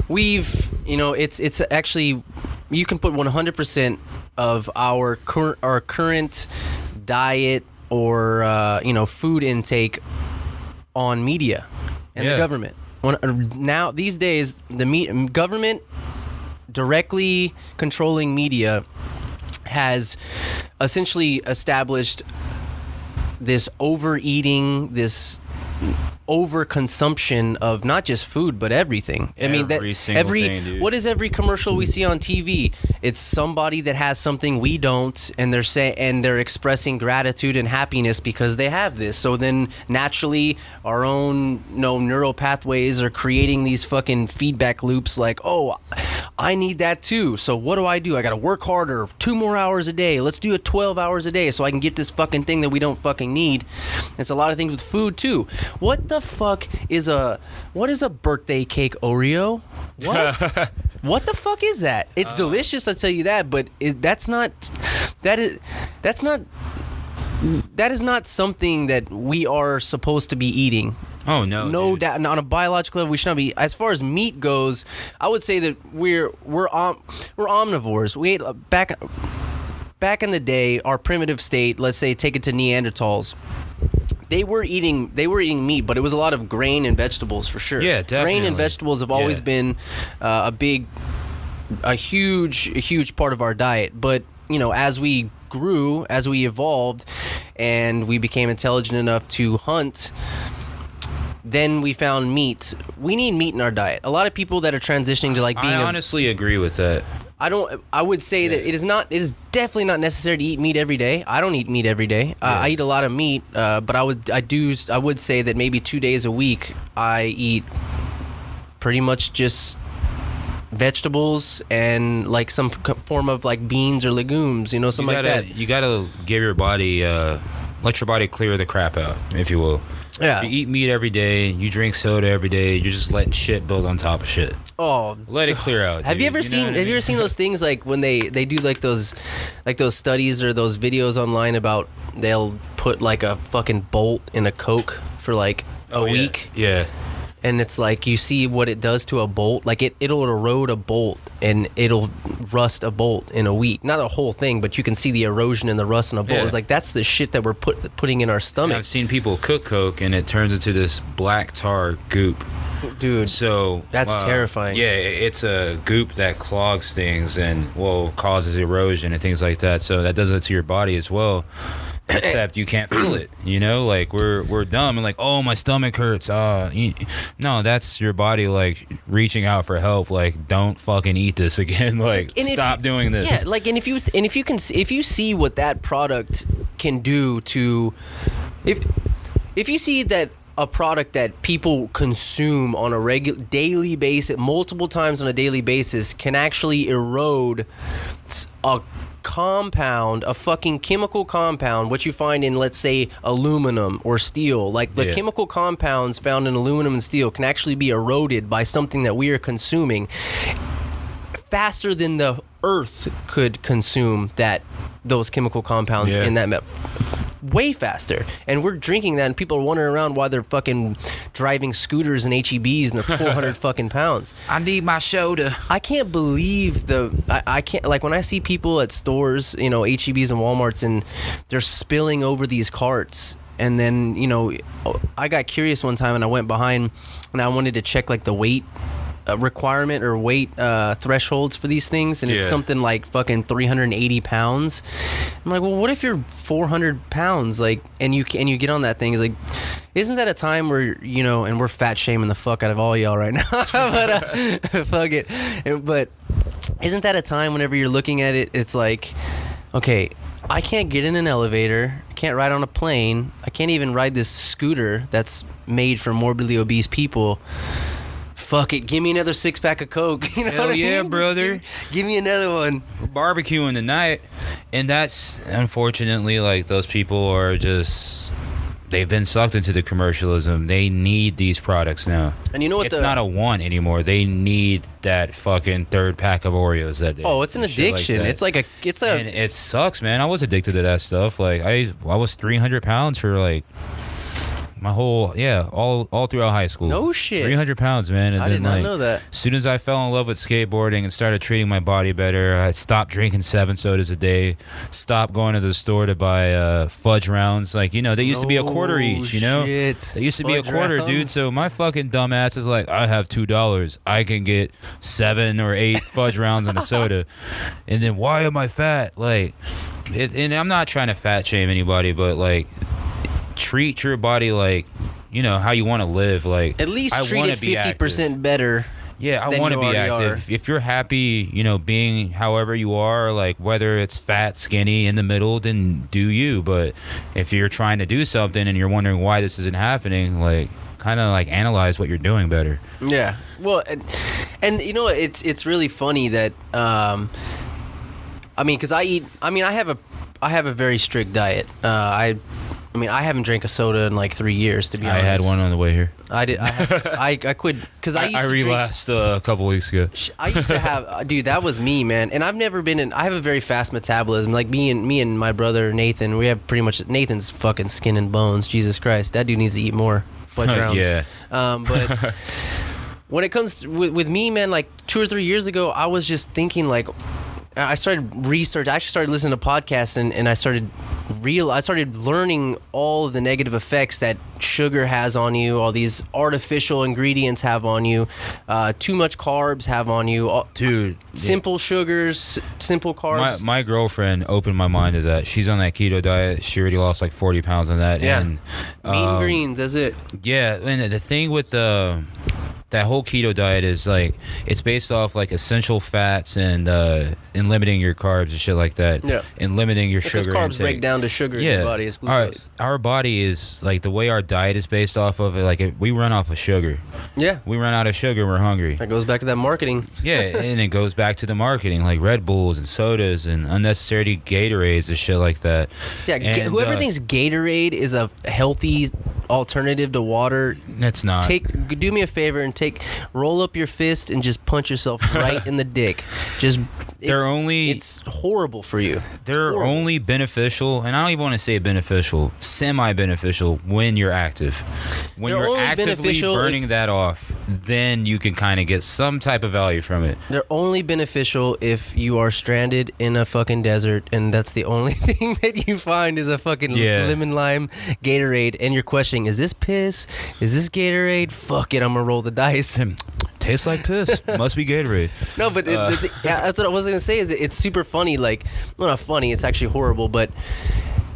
It's actually, you can put 100% of our current diet or food intake on media and the government. Now these days, the government directly controlling media has essentially established this overeating, this overconsumption of not just food but everything.
Every single thing, dude.
What is every commercial we see on TV? It's somebody that has something we don't, and they're expressing gratitude and happiness because they have this. So then naturally our own neural pathways are creating these fucking feedback loops oh, I need that too. So what do? I got to work harder 2 more hours a day. Let's do it 12 hours a day so I can get this fucking thing that we don't fucking need. It's a lot of things with food too. What the fuck is a birthday cake Oreo? What? What the fuck is that? It's delicious, I'll tell you that, but that is not something that we are supposed to be eating.
Oh no!
No doubt. On a biological level, we should not be. As far as meat goes, I would say that we're omnivores. We ate back in the day, our primitive state. Let's say take it to Neanderthals. They were eating meat, but it was a lot of grain and vegetables for sure.
Yeah, definitely.
Grain and vegetables have always been a huge part of our diet. But as we grew, as we evolved, and we became intelligent enough to hunt, then we found meat. We need meat in our diet. A lot of people that are transitioning to being.
I honestly agree with that.
I would say that it is definitely not necessary to eat meat every day. I don't eat meat every day. I eat a lot of meat, but I would say that maybe 2 days a week I eat pretty much just vegetables and like some form of like beans or legumes, something like that.
You gotta give your body, let your body clear the crap out, if you will.
Yeah.
If you eat meat every day, you drink soda every day, you're just letting shit build on top of shit.
Oh,
let it clear out.
Have you ever seen those things like when they do like those studies or those videos online about they'll put like a fucking bolt in a Coke for like a week?
Yeah.
And it's like you see what it does to a bolt. Like it'll erode a bolt and it'll rust a bolt in a week. Not the whole thing, but you can see the erosion and the rust in a bolt.
Yeah.
It's like that's the shit that we're putting in our stomach.
I've seen people cook Coke and it turns into this black tar goop.
Dude,
so
that's terrifying.
Yeah, it's a goop that clogs things and causes erosion and things like that. So that does it to your body as well. Except you can't feel it, like we're dumb and like, oh, my stomach hurts. No, that's your body like reaching out for help. Like, don't fucking eat this again. Like, stop doing this.
Yeah, like, and if you see what that product can do to, if you see that a product that people consume on a daily basis, multiple times on a daily basis, can actually erode a compound, a fucking chemical compound, what you find in, let's say, aluminum or steel. Like the chemical compounds found in aluminum and steel can actually be eroded by something that we are consuming faster than the earth could consume those chemical compounds in that way faster. And we're drinking that and people are wandering around while they're fucking driving scooters and HEBs and they're 400 fucking pounds.
I need my shoulder.
I can't believe I can't, like, when I see people at stores, HEBs and Walmarts, and they're spilling over these carts. And then, I got curious one time and I went behind and I wanted to check like the weight requirement or weight thresholds for these things, and it's something like fucking 380 pounds. I'm like, well, what if you're 400 pounds, like, and you get on that thing? It's like, isn't that a time where, and we're fat shaming the fuck out of all y'all right now, but fuck it. But isn't that a time whenever you're looking at it, it's like, okay, I can't get in an elevator, I can't ride on a plane, I can't even ride this scooter that's made for morbidly obese people. Fuck it, give me another 6-pack of Coke.
Hell yeah, brother.
Give me another one.
We're barbecuing tonight. And that's, unfortunately, like, those people are just, they've been sucked into the commercialism. They need these products now. And you know what? It's not a want anymore. They need that fucking 3rd pack of Oreos that day.
Oh, it's an addiction. Like and
it sucks, man. I was addicted to that stuff. Like, I was 300 pounds for, like, my whole, all throughout high school.
No shit.
300 pounds, man. And
I did not know that.
As soon as I fell in love with skateboarding and started treating my body better, I stopped drinking 7 sodas a day, stopped going to the store to buy fudge rounds. Like, they used to be a quarter each,
Shit.
They used to be a quarter, dude. So my fucking dumb ass is like, I have $2. I can get 7 or 8 fudge rounds and a soda. And then why am I fat? Like, and I'm not trying to fat shame anybody, but like, treat your body like, how you want to live. Like,
at least treat it 50% better.
Yeah, I want to be active. If you're happy, being however you are, like whether it's fat, skinny, in the middle, then do you. But if you're trying to do something and you're wondering why this isn't happening, like, kind of like analyze what you're doing better.
Yeah. Well, and it's really funny that because I have a very strict diet. I haven't drank a soda in like 3 years, to be honest.
I had one on the way here.
I did. I quit because I used to
relapsed a couple weeks ago.
I used to have, dude, that was me, man. And I've never been I have a very fast metabolism. Like me and my brother Nathan, we have pretty much, Nathan's fucking skin and bones. Jesus Christ, that dude needs to eat more fudge rounds.
Yeah.
But when it comes to, with me, man, like 2 or 3 years ago, I was just thinking like, I started research. I actually started listening to podcasts, and I started learning all of the negative effects that sugar has on you, all these artificial ingredients have on you, too much carbs have on you.
Dude,
simple sugars, simple carbs.
My girlfriend opened my mind to that. She's on that keto diet. She already lost like 40 pounds on that.
Yeah.
And,
mean greens, that's it.
Yeah, and the thing with the that whole keto diet is like, it's based off like essential fats and limiting your carbs and shit like that.
Yeah.
And limiting your
Because
sugar
carbs
intake.
break down to sugar in your body as glucose.
Our body is like, the way our diet is based off of it, like we run off of sugar.
Yeah.
We run out of sugar, we're hungry.
That goes back to that marketing.
Yeah, and it goes back to the marketing, like Red Bulls and sodas and unnecessary Gatorades and shit like that.
Yeah,
And,
whoever thinks Gatorade is a healthy alternative to water,
that's not.
do me a favor and roll up your fist and just punch yourself right in the dick. It's horrible for you.
They're only beneficial, and I don't even want to say beneficial, semi-beneficial when you're active. When
They're
you're
only
actively
beneficial
burning that off, then you can kind of get some type of value from it.
They're only beneficial if you are stranded in a fucking desert, and that's the only thing that you find is a fucking lemon lime Gatorade, and you're questioning, is this piss? Is this Gatorade? Fuck it, I'm gonna roll the dice.
Tastes like piss. Must be Gatorade.
No, but that's what I was gonna say. Is it's super funny. Like, well, not funny. It's actually horrible. But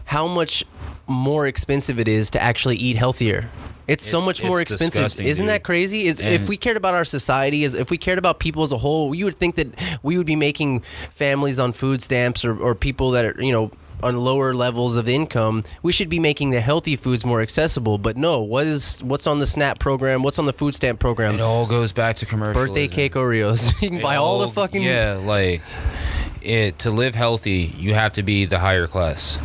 how much more expensive it is to actually eat healthier. It's so much more expensive. Isn't that crazy? If we cared about our society, if we cared about people as a whole, you would think that we would be making families on food stamps or people that are, on lower levels of income, we should be making the healthy foods more accessible. But no, what's on the SNAP program? What's on the food stamp program?
It all goes back to commercialism.
Birthday cake Oreos. You can buy all the fucking...
Yeah, like, to live healthy, you have to be the higher class.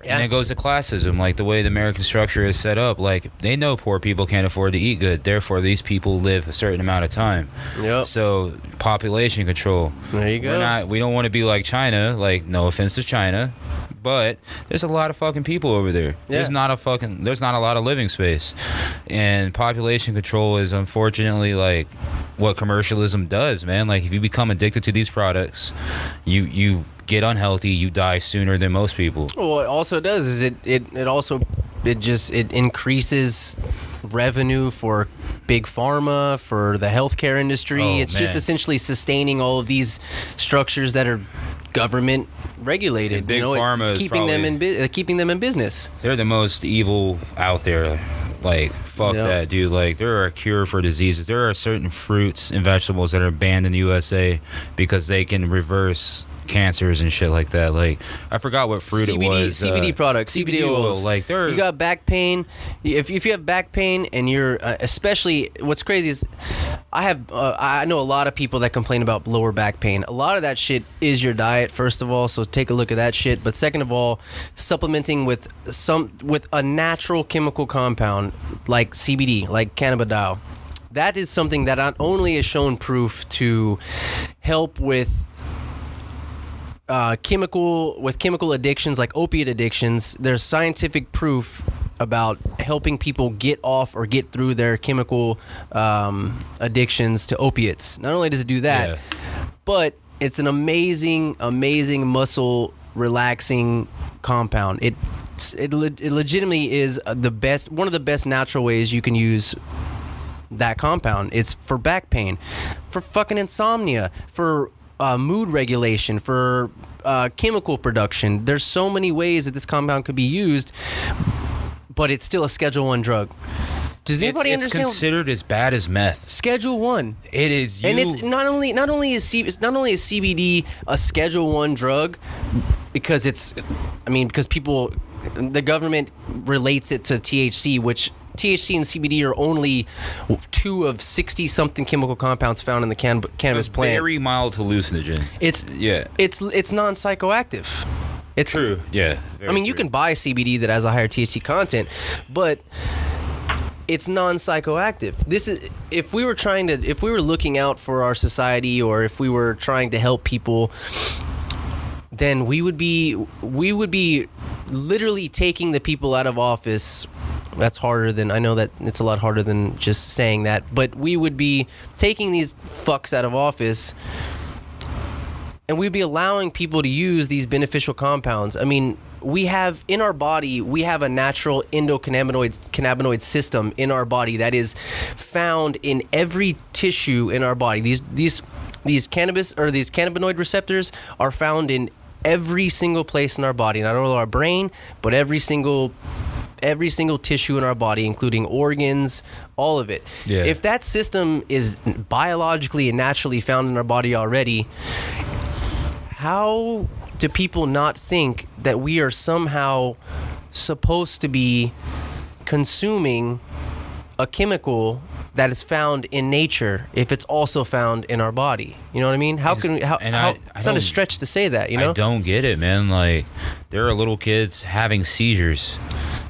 Yeah. And it goes to classism, like the way the American structure is set up. Like, they know poor people can't afford to eat good. Therefore, these people live a certain amount of time. Yep. So, population control.
There you go.
We don't want to be like China. Like, no offense to China, but there's a lot of fucking people over there. Yeah. There's not a lot of living space. And population control is unfortunately like what commercialism does, man. Like, if you become addicted to these products, you get unhealthy, you die sooner than most people.
Well, what it also does is it increases revenue for big pharma, for the healthcare industry. It's just essentially sustaining all of these structures that are government regulated.
Big pharma
it's keeping them in business.
They're the most evil out there. Like, fuck that, dude. Like, they're a cure for diseases. There are certain fruits and vegetables that are banned in the USA because they can reverse cancers and shit like that. Like, I forgot what fruit it was.
CBD products, CBD oils.
Like,
you got back pain. If you have back pain and you're especially, what's crazy is I know a lot of people that complain about lower back pain. A lot of that shit is your diet, first of all, so take a look at that shit. But second of all, supplementing with a natural chemical compound like CBD, like cannabidiol. That is something that not only is shown proof to help with chemical addictions like opiate addictions. There's scientific proof about helping people get off or get through their chemical addictions to opiates. Not only does it do that, but it's an amazing muscle relaxing compound. It legitimately is one of the best natural ways you can use that compound. It's for back pain, for fucking insomnia, for mood regulation, for chemical production. There's so many ways that this compound could be used, but it's still a Schedule 1 drug. Does anybody understand?
It's considered as bad as meth.
Schedule 1.
It is.
And it's not only is CBD a Schedule 1 drug because people, the government relates it to THC, which THC and CBD are only 2 of 60-something chemical compounds found in the cannabis plant.
Very mild hallucinogen.
It's non-psychoactive. It's
true. Yeah.
You can buy CBD that has a higher THC content, but it's non-psychoactive. This is if we were looking out for our society, or if we were trying to help people, then we would be literally taking the people out of office. That's harder than, I know that it's a lot harder than just saying that, but we would be taking these fucks out of office, and we'd be allowing people to use these beneficial compounds. I mean, we have in our body, we have a natural endocannabinoid system in our body that is found in every tissue in our body. These cannabinoid receptors are found in every single place in our body, not only our brain, but every single every single tissue in our body, including organs, all of it.
Yeah.
If that system is biologically and naturally found in our body already, how do people not think that we are somehow supposed to be consuming a chemical that is found in nature if it's also found in our body? You know what I mean? It's not a stretch to say that, you know?
I don't get it, man. Like, there are little kids having seizures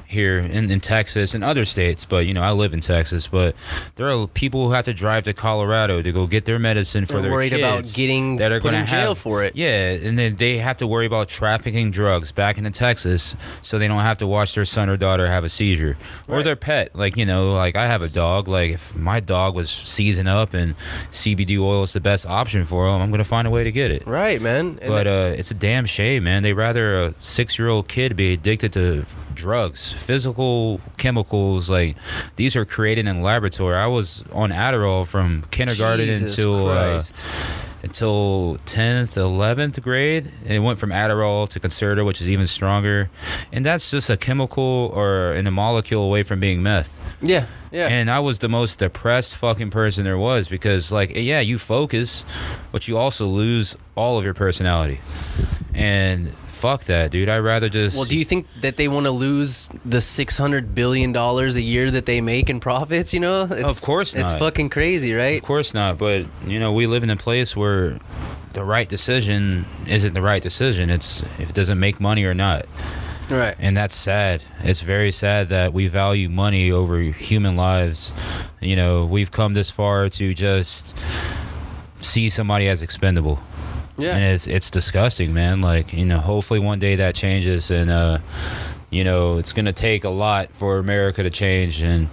here in Texas and other states, but I live in Texas, but there are people who have to drive to Colorado to go get their medicine for their kids.
Worried about getting put in jail for it.
Yeah, and then they have to worry about trafficking drugs back into Texas so they don't have to watch their son or daughter have a seizure. Or
Right.
their pet. Like, like I have a dog. Like, if my dog was seizing up and CBD oil is the best option for him, I'm going to find a way to get it.
Right, man.
But it's a damn shame, man. They rather a 6-year-old kid be addicted to drugs, physical chemicals. Like, these are created in a laboratory. I was on Adderall from kindergarten
Jesus
until until 10th, 11th grade. And it went from Adderall to Concerta, which is even stronger. And that's just a chemical or a molecule away from being meth.
Yeah, yeah.
And I was the most depressed fucking person there was because, like, yeah, you focus, but you also lose all of your personality. And fuck that, dude. I'd rather just...
Well, do you think that they want to lose the $600 billion a year that they make in profits,
Of course not.
It's fucking crazy, right?
Of course not. But, we live in a place where the right decision isn't the right decision. It's if it doesn't make money or not.
Right.
And that's sad. It's very sad that we value money over human lives. We've come this far to just see somebody as expendable.
Yeah.
And it's disgusting, man. Like, hopefully one day that changes, and it's gonna take a lot for America to change, and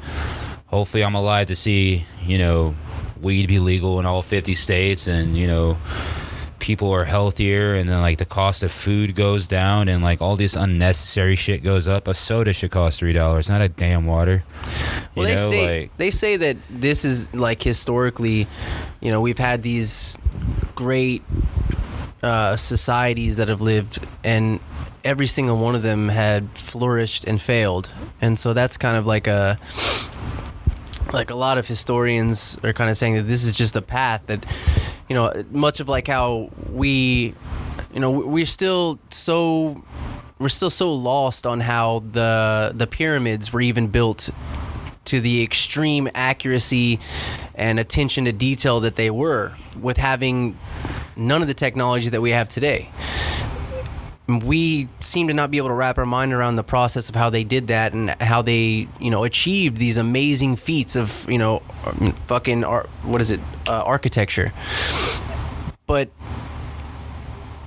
hopefully I'm alive to see weed be legal in all 50 states, and people are healthier, and then like the cost of food goes down, and like all this unnecessary shit goes up. A soda should cost $3, not a damn water.
Well, they say that this is like historically, we've had these great societies that have lived, and every single one of them had flourished and failed. And so that's kind of like a lot of historians are kind of saying that this is just a path that, much of like how we're still so lost on how the pyramids were even built to the extreme accuracy and attention to detail that they were, with having none of the technology that we have today. We seem to not be able to wrap our mind around the process of how they did that and how they, achieved these amazing feats of, architecture. But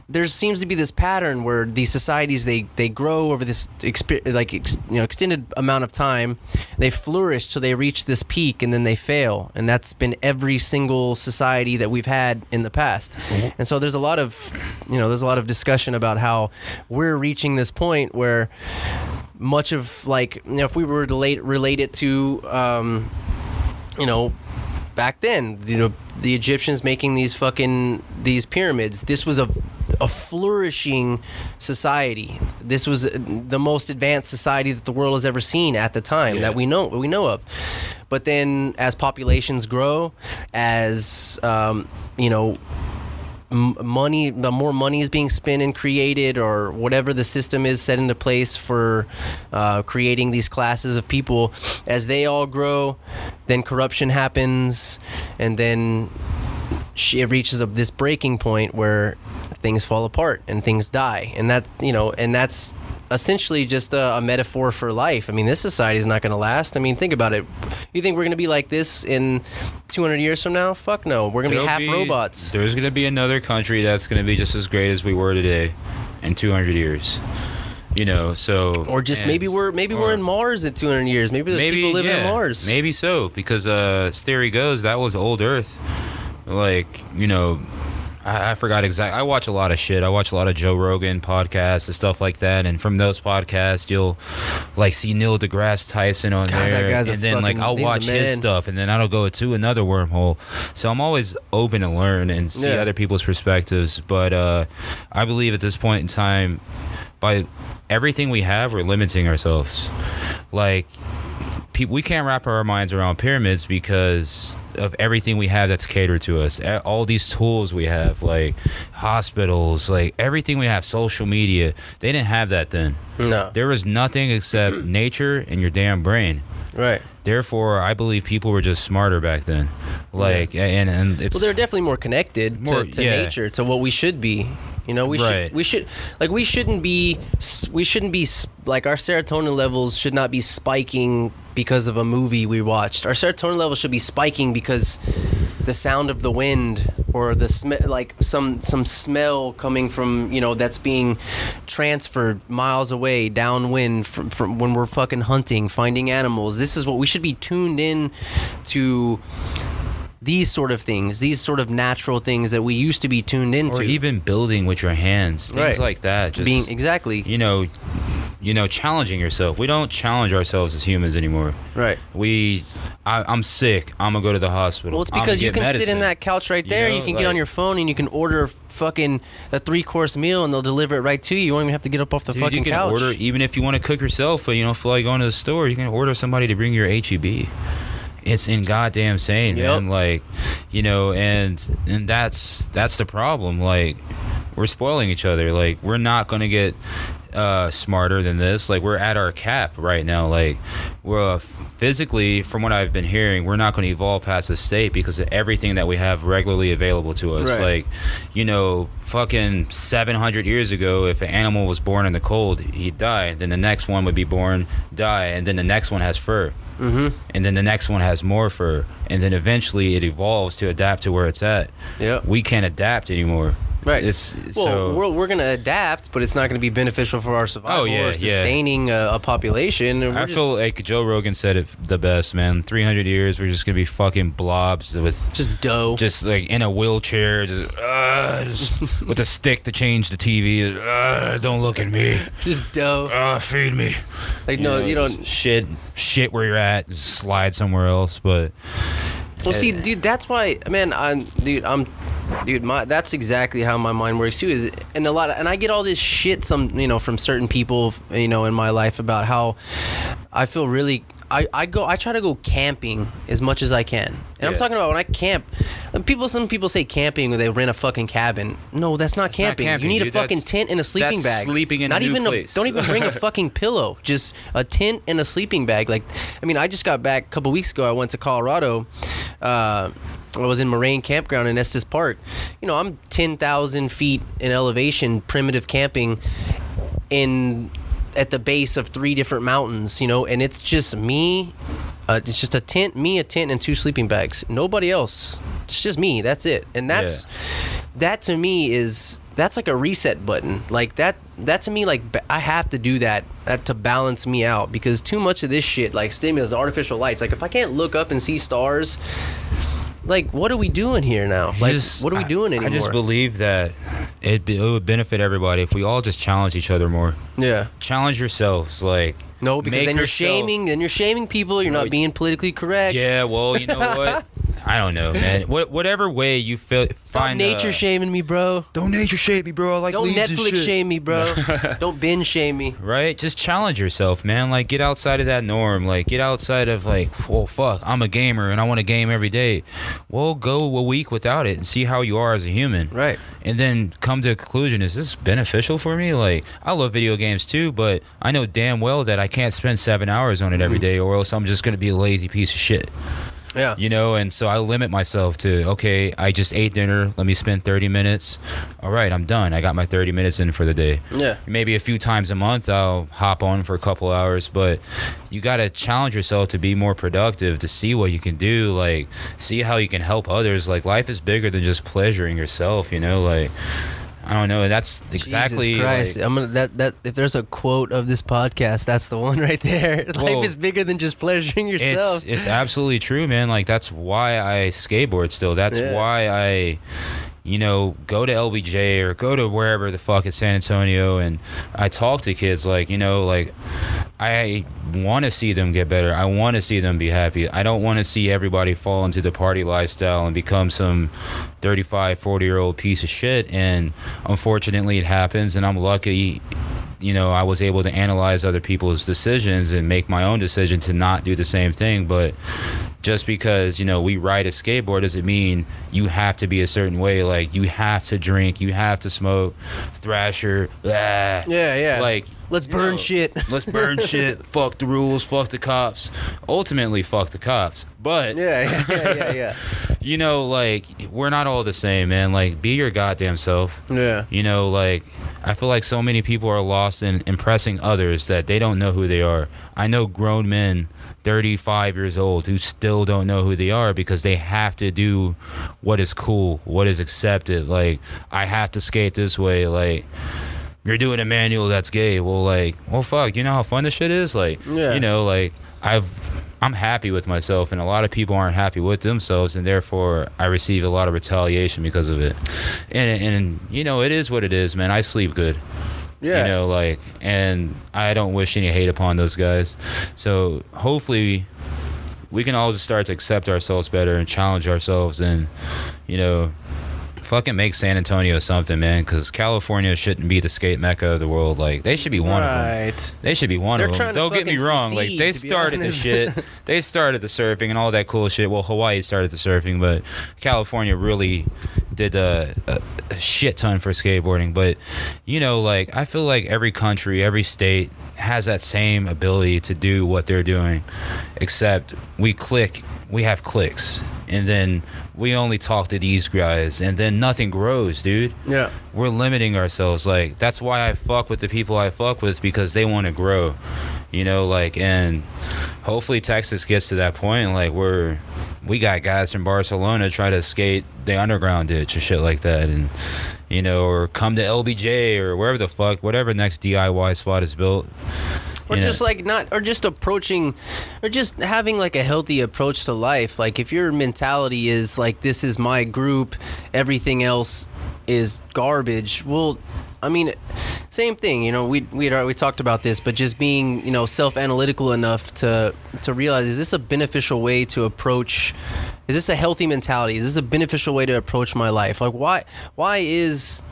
there seems to be this pattern where these societies, they grow over this extended amount of time. They flourish till they reach this peak, and then they fail. And that's been every single society that we've had in the past. And so there's a lot of discussion about how we're reaching this point where much of if we were to relate it to back then, the Egyptians making these pyramids, this was a flourishing society. This was the most advanced society that the world has ever seen at the time that we know of. But then as populations grow, as money, the more money is being spent and created, or whatever the system is set into place for creating these classes of people, as they all grow, then corruption happens, and then it reaches this breaking point where things fall apart and things die, and that's essentially just a metaphor for life. I mean, this society is not going to last. I mean, think about it. You think we're going to be like this in 200 years from now? Fuck no. We're going to be half robots.
There's going to be another country that's going to be just as great as we were today in 200 years. So... Or just
maybe we're in Mars in 200 years. Maybe there's people living on Mars.
Maybe so, because as theory goes, that was old Earth. I forgot exactly. I watch a lot of shit. I watch a lot of Joe Rogan podcasts and stuff like that. And from those podcasts, you'll see Neil deGrasse Tyson on there.
That guy's
and then I'll watch his stuff, and then I'll go to another wormhole. So I'm always open to learn and see other people's perspectives. But I believe at this point in time, by everything we have, we're limiting ourselves. like we can't wrap our minds around pyramids because of everything we have that's catered to us. All these tools we have, like hospitals, like everything we have, social media. They didn't have that then.
No.
There was nothing except nature and your damn brain.
Right.
Therefore, I believe people were just smarter back then. Like, and it's...
Well, they're definitely more connected to nature, to what we should be. You know, we shouldn't be like, our serotonin levels should not be spiking because of a movie we watched. Our serotonin levels should be spiking because the sound of the wind, or the like some smell coming from, you know, that's being transferred miles away downwind from when we're fucking hunting, finding animals. This is what we should be tuned in to. These sort of things, these sort of natural things that we used to be tuned into.
Or even building with your hands, things like that. Just
being, exactly.
You know, challenging yourself. We don't challenge ourselves as humans anymore.
Right.
I'm sick. I'm gonna go to the hospital.
Well, it's because you can sit in that couch right there. You can get on your phone and you can order fucking a 3-course meal and they'll deliver it right to you. You won't even have to get up off the fucking
you can
couch.
Order, even if you want to cook yourself, but you don't feel like going to the store, you can order somebody to bring your HEB. It's in goddamn sane, man. Like, you know, and that's the problem. Like, we're spoiling each other. Like, we're not gonna get smarter than this. Like, we're at our cap right now. Like, we're physically, from what I've been hearing, we're not going to evolve past this state because of everything that we have regularly available to us.
Right.
Like, you know, fucking 700 years ago, if an animal was born in the cold, he'd die. Then the next one would be born, die, and then the next one has fur. Mm-hmm. And then the next one has more fur. And then eventually it evolves to adapt to where it's at. Yeah. We can't adapt anymore.
Right. We're going to adapt, but it's not going to be beneficial for our survival or sustaining a population.
I feel like Joe Rogan said it the best, man. 300 years, we're just going to be fucking blobs with...
Just dough.
Just like in a wheelchair, just with a stick to change the TV. Don't look at me.
Just dough.
Feed me.
Like, you don't...
Shit where you're at, just slide somewhere else, but...
Well, see, dude, that's why, man, that's exactly how my mind works too. And I get all this shit from certain people, in my life about how I feel really. I try to go camping as much as I can. And I'm talking about when I camp. Some people say camping when they rent a fucking cabin. No, that's not camping. You need a fucking tent and a sleeping bag.
Sleeping in a new place.
Don't even bring a fucking pillow. Just a tent and a sleeping bag. Like, I mean, I just got back a couple weeks ago. I went to Colorado. I was in Moraine Campground in Estes Park. I'm 10,000 feet in elevation, primitive camping at the base of 3 different mountains, and it's just me. It's just a tent, and 2 sleeping bags. Nobody else. It's just me. That's it. And that to me that's like a reset button. Like that to me, like, I have to do that to balance me out, because too much of this shit, like stimulus, artificial lights. Like, if I can't look up and see stars, like, what are we doing here now? Like, what are we doing anymore?
I just believe that it would benefit everybody if we all just challenge each other more. Yeah. Challenge yourselves, like...
No, because then you're shaming people. You're not being politically correct.
Yeah, well, you know what? I don't know, man. Whatever way you feel,
Stop nature shaming me, bro.
Don't nature shame me, bro. I like
Don't
leaves
Netflix
and shit.
shame me, bro. Don't binge shame me.
Right? Just challenge yourself, man. Like, get outside of that norm. Like, get outside of, like, well, fuck, I'm a gamer and I want to game every day. Well, go a week without it and see how you are as a human.
Right.
And then come to a conclusion, is this beneficial for me? Like, I love video games too, but I know damn well that I can't spend 7 hours on it every day, or else I'm just going to be a lazy piece of shit. Yeah. And so I limit myself to, okay, I just ate dinner. Let me spend 30 minutes. All right, I'm done. I got my 30 minutes in for the day. Yeah. Maybe a few times a month I'll hop on for a couple hours, but you got to challenge yourself to be more productive, to see what you can do, like, see how you can help others. Like, life is bigger than just pleasuring yourself, like... I don't know. That's exactly.
Jesus Christ!
Like,
I'm gonna that if there's a quote of this podcast, that's the one right there. Life is bigger than just pleasuring yourself.
It's absolutely true, man. Like, that's why I skateboard still. That's why I, go to LBJ or go to wherever the fuck at San Antonio, and I talk to kids. Like, I want to see them get better. I want to see them be happy. I don't want to see everybody fall into the party lifestyle and become some 35, 40-year-old piece of shit. And unfortunately, it happens, and I'm lucky I was able to analyze other people's decisions and make my own decision to not do the same thing. But just because, we ride a skateboard doesn't mean you have to be a certain way. Like, you have to drink, you have to smoke, thrasher, blah.
Yeah.
Like,
let's burn shit.
Let's burn shit. Fuck the rules. Fuck the cops. Ultimately, fuck the cops. But
Yeah.
Like, we're not all the same, man. Like, be your goddamn self.
Yeah.
Like, I feel like so many people are lost in impressing others that they don't know who they are. I know grown men, 35 years old, who still don't know who they are because they have to do what is cool, what is accepted. Like, I have to skate this way. Like, you're doing a manual that's gay. Well, fuck, you know how fun this shit is? Like, like, I'm happy with myself, and a lot of people aren't happy with themselves, and therefore I receive a lot of retaliation because of it. And it is what it is, man. I sleep good.
Yeah.
And I don't wish any hate upon those guys. So hopefully we can all just start to accept ourselves better and challenge ourselves and, fucking make San Antonio something, man, because California shouldn't be the skate mecca of the world. Like, they should be one of them. They should be one of them. Don't get me wrong. Like, they started the shit. They started the surfing and all that cool shit. Well, Hawaii started the surfing, but California really did a shit ton for skateboarding. But, I feel like every country, every state has that same ability to do what they're doing, except we have clicks, and then we only talk to these guys, and then nothing grows, dude.
Yeah.
We're limiting ourselves. Like, that's why I fuck with the people I fuck with, because they want to grow, and hopefully Texas gets to that point. Like, we got guys from Barcelona trying to skate the underground ditch or shit like that, and or come to LBJ or wherever the fuck, whatever next DIY spot is built.
Or just approaching, or just having like a healthy approach to life. Like, if your mentality is like, this is my group, everything else is garbage. Well, I mean, same thing. We talked about this, but just being self-analytical enough to realize, is this a beneficial way to approach? Is this a healthy mentality? Is this a beneficial way to approach my life? Like, why is,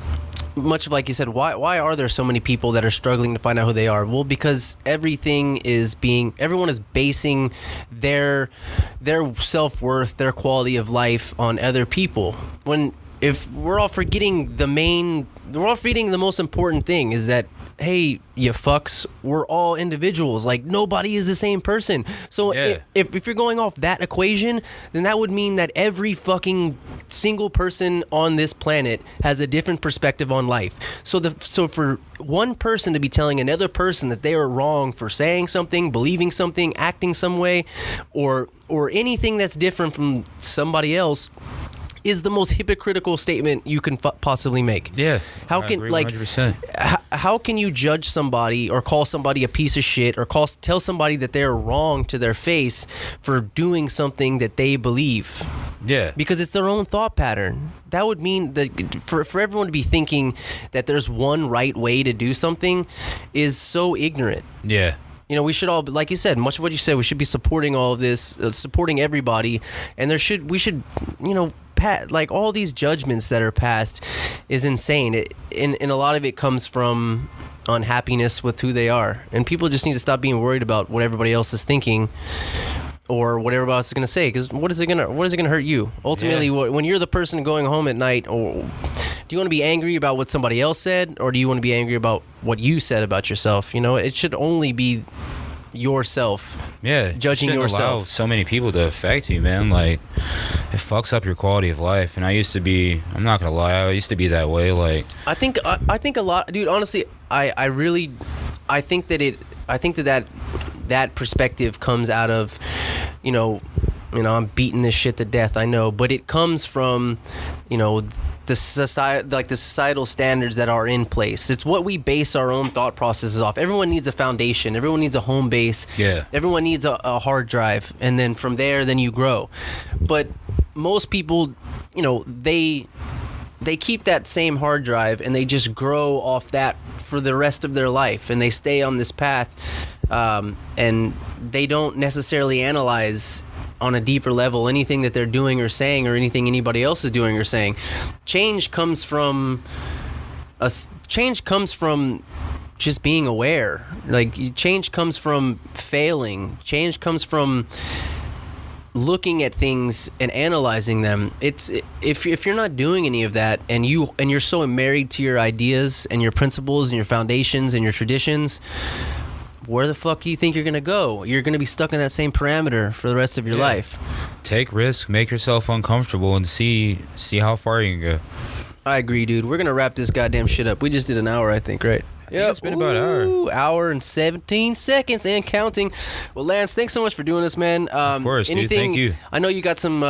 much of like you said, why are there so many people that are struggling to find out who they are? Well, because everyone is basing their self-worth, their quality of life on other people. If we're all forgetting the most important thing, is that, hey, you fucks, we're all individuals. Like, nobody is the same person. So if you're going off that equation, then that would mean that every fucking single person on this planet has a different perspective on life. So for one person to be telling another person that they are wrong for saying something, believing something, acting some way, or anything that's different from somebody else, is the most hypocritical statement you can possibly make.
Yeah.
How can 100%. How can you judge somebody or call somebody a piece of shit or tell somebody that they're wrong to their face for doing something that they believe?
Yeah.
Because it's their own thought pattern. That would mean that for everyone to be thinking that there's one right way to do something is so ignorant.
Yeah.
We should all, like you said, much of what you said, we should be supporting all of this, supporting everybody, and we should, like, all these judgments that are passed is insane. And a lot of it comes from unhappiness with who they are, and people just need to stop being worried about what everybody else is thinking or what everybody else is going to say, because what is it going to hurt you? Ultimately, when you're the person going home at night, or do you want to be angry about what somebody else said, or do you want to be angry about what you said about yourself? It should only be yourself.
Yeah,
judging yourself.
Allow so many people to affect you, man. Like, it fucks up your quality of life. And I'm not gonna lie, I used to be that way. Like, I think a lot, dude. Honestly, I think that perspective comes out of, I'm beating this shit to death, I know, but it comes from, the societal standards that are in place. It's what we base our own thought processes off. Everyone needs a foundation. Everyone needs a home base. Yeah.
Everyone needs a hard drive, and then from there, then you grow. But most people, they keep that same hard drive and they just grow off that for the rest of their life, and they stay on this path, and they don't necessarily analyze on a deeper level anything that they're doing or saying, or anything anybody else is doing or saying. Change comes from just being aware. Like, change comes from failing. Change comes from looking at things and analyzing them. It's if you're not doing any of that, and you're so married to your ideas and your principles and your foundations and your traditions, where the fuck do you think you're gonna go? You're gonna be stuck in that same parameter for the rest of your life.
Take risks, make yourself uncomfortable, and see how far you can go.
I agree, dude. We're gonna wrap this goddamn shit up. We just did an hour, I think, right?
Yeah, it's been about an
hour and 17 seconds and counting. Well, Lance, thanks so much for doing this, man.
Of course, dude. Thank you.
I know you got some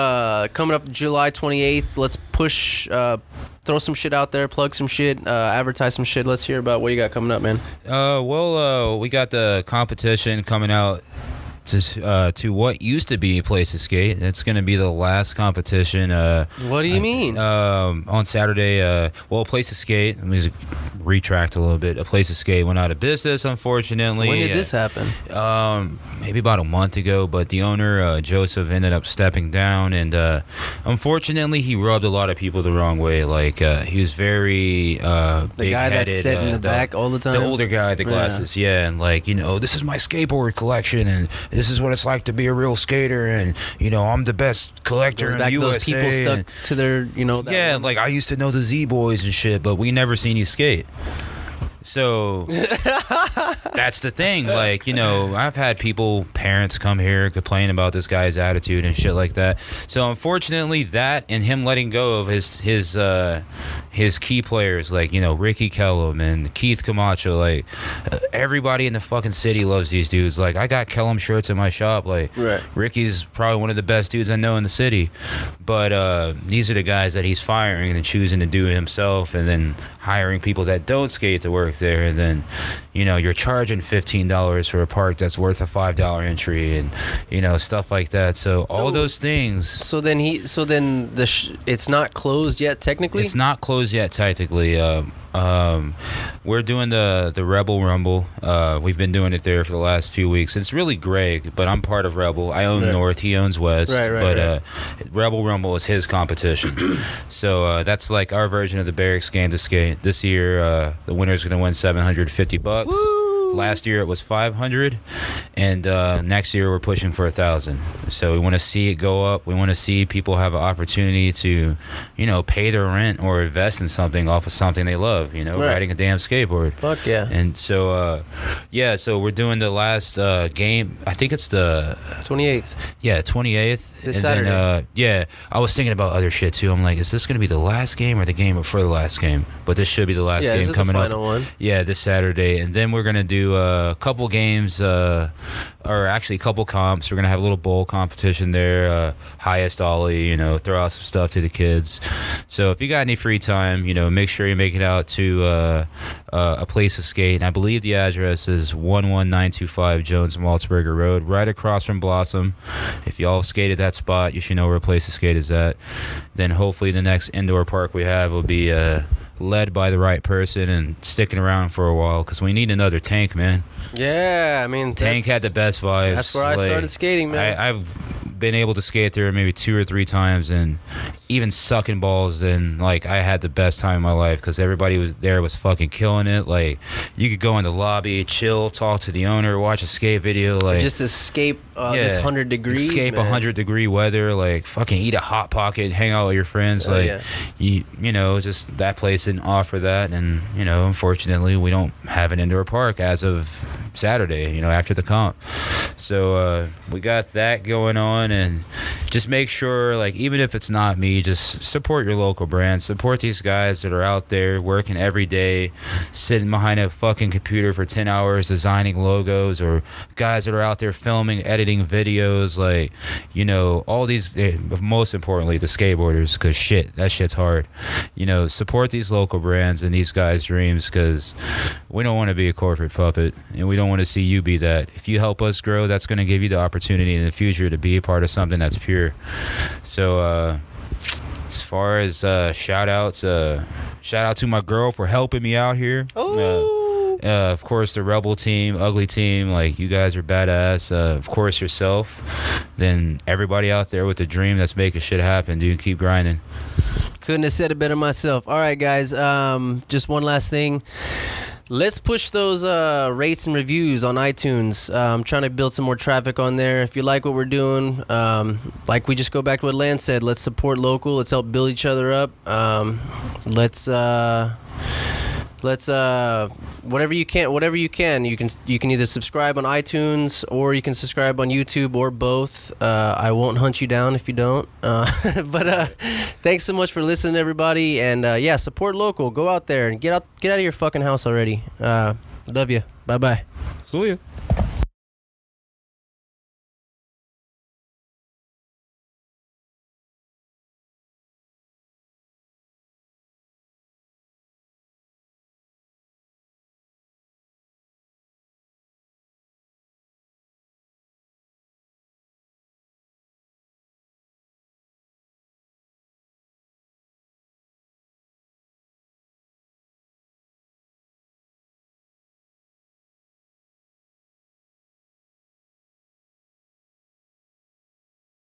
coming up July 28th. Let's push, throw some shit out there, plug some shit, advertise some shit. Let's hear about what you got coming up, man.
We got the competition coming out to what used to be Place to Skate. It's going to be the last competition.
What do you mean?
On Saturday, Place to Skate, let me just retract a little bit. A Place to Skate went out of business, unfortunately.
When did this happen?
Maybe about a month ago, but the owner, Joseph, ended up stepping down, and unfortunately, he rubbed a lot of people the wrong way. Like, he was very
the guy that sat in the back all the time?
The older guy, the glasses, and like, this is my skateboard collection, and this is what it's like to be a real skater, and I'm the best collector in the USA.
Those people stuck to their, that
like, I used to know the Z Boys and shit, but we never seen you skate. So that's the thing. Like, I've had parents come here complain about this guy's attitude and shit like that. So unfortunately, that and him letting go of his key players, like, Ricky Kellum and Keith Camacho, like, everybody in the fucking city loves these dudes. Like, I got Kellum shirts in my shop. Like,
right.
Ricky's probably one of the best dudes I know in the city. But these are the guys that he's firing and choosing to do it himself, and then hiring people that don't skate to work there, and then you're charging $15 for a park that's worth a $5 entry, and stuff like that. So all those things. So then
it's not closed yet technically.
It's not closed yet technically. We're doing the Rebel Rumble. We've been doing it there for the last few weeks. It's really Greg, but I'm part of Rebel. I own North, he owns West. Right. Rebel Rumble is his competition. So that's like our version of the Barracks game to skate. This year, the winner's going to win $750. Woo! Last year it was $500, and next year we're pushing for $1,000. So we want to see it go up. We want to see people have an opportunity to, pay their rent or invest in something off of something they love. Riding a damn skateboard.
Fuck yeah!
And so, so we're doing the last game. I think it's the
28th.
Yeah, 28th.
This Saturday.
Then, I was thinking about other shit too. I'm like, is this going to be the last game or the game before the last game? But this should be the last game coming up.
Yeah, this is the final one.
Yeah, this Saturday, and then we're gonna do a couple games, or actually a couple comps. We're gonna have a little bowl competition there, highest ollie, throw out some stuff to the kids. So if you got any free time, make sure you make it out to a Place to Skate. And I believe the address is 11925 Jones Maltzberger Road, right across from Blossom. If y'all skated that spot, you should know where a Place to Skate is at. Then hopefully the next indoor park we have will be led by the right person and sticking around for a while, because we need another Tank, man.
Yeah, I mean,
Tank had the best vibes.
That's where I started skating, man.
I've been able to skate there maybe 2 or 3 times, and even sucking balls, and like I had the best time of my life because everybody was fucking killing it. Like, you could go in the lobby, chill, talk to the owner, watch a skate video, like
just escape this 100 degrees,
escape 100-degree weather, like fucking eat a hot pocket, hang out with your friends. Just that place didn't offer that, and unfortunately we don't have an indoor park as of Saturday, after the comp. So we got that going on, and just make sure, like, even if it's not me, just support your local brands. Support these guys that are out there working every day, sitting behind a fucking computer for 10 hours designing logos, or guys that are out there filming, editing videos, like, all these, most importantly, the skateboarders, because that shit's hard. Support these local brands and these guys' dreams, because we don't want to be a corporate puppet, and we don't want to see you be that. If you help us grow, that's going to give you the opportunity in the future to be a part of something that's pure. So as far as shout out to my girl for helping me out here. Of course, the Rebel team, Ugly team, like, you guys are badass. Of course, yourself. Then everybody out there with a dream that's making shit happen, dude. Keep grinding.
Couldn't have said it better myself. All right, guys. Just one last thing. Let's push those rates and reviews on iTunes. I'm trying to build some more traffic on there. If you like what we're doing, like we just go back to what Lance said. Let's support local. Let's help build each other up. Let's whatever you can. You can either subscribe on iTunes or you can subscribe on YouTube or both. I won't hunt you down if you don't. But thanks so much for listening, everybody. And yeah, support local. Go out there and get out of your fucking house already. Love you. Bye bye.
See ya.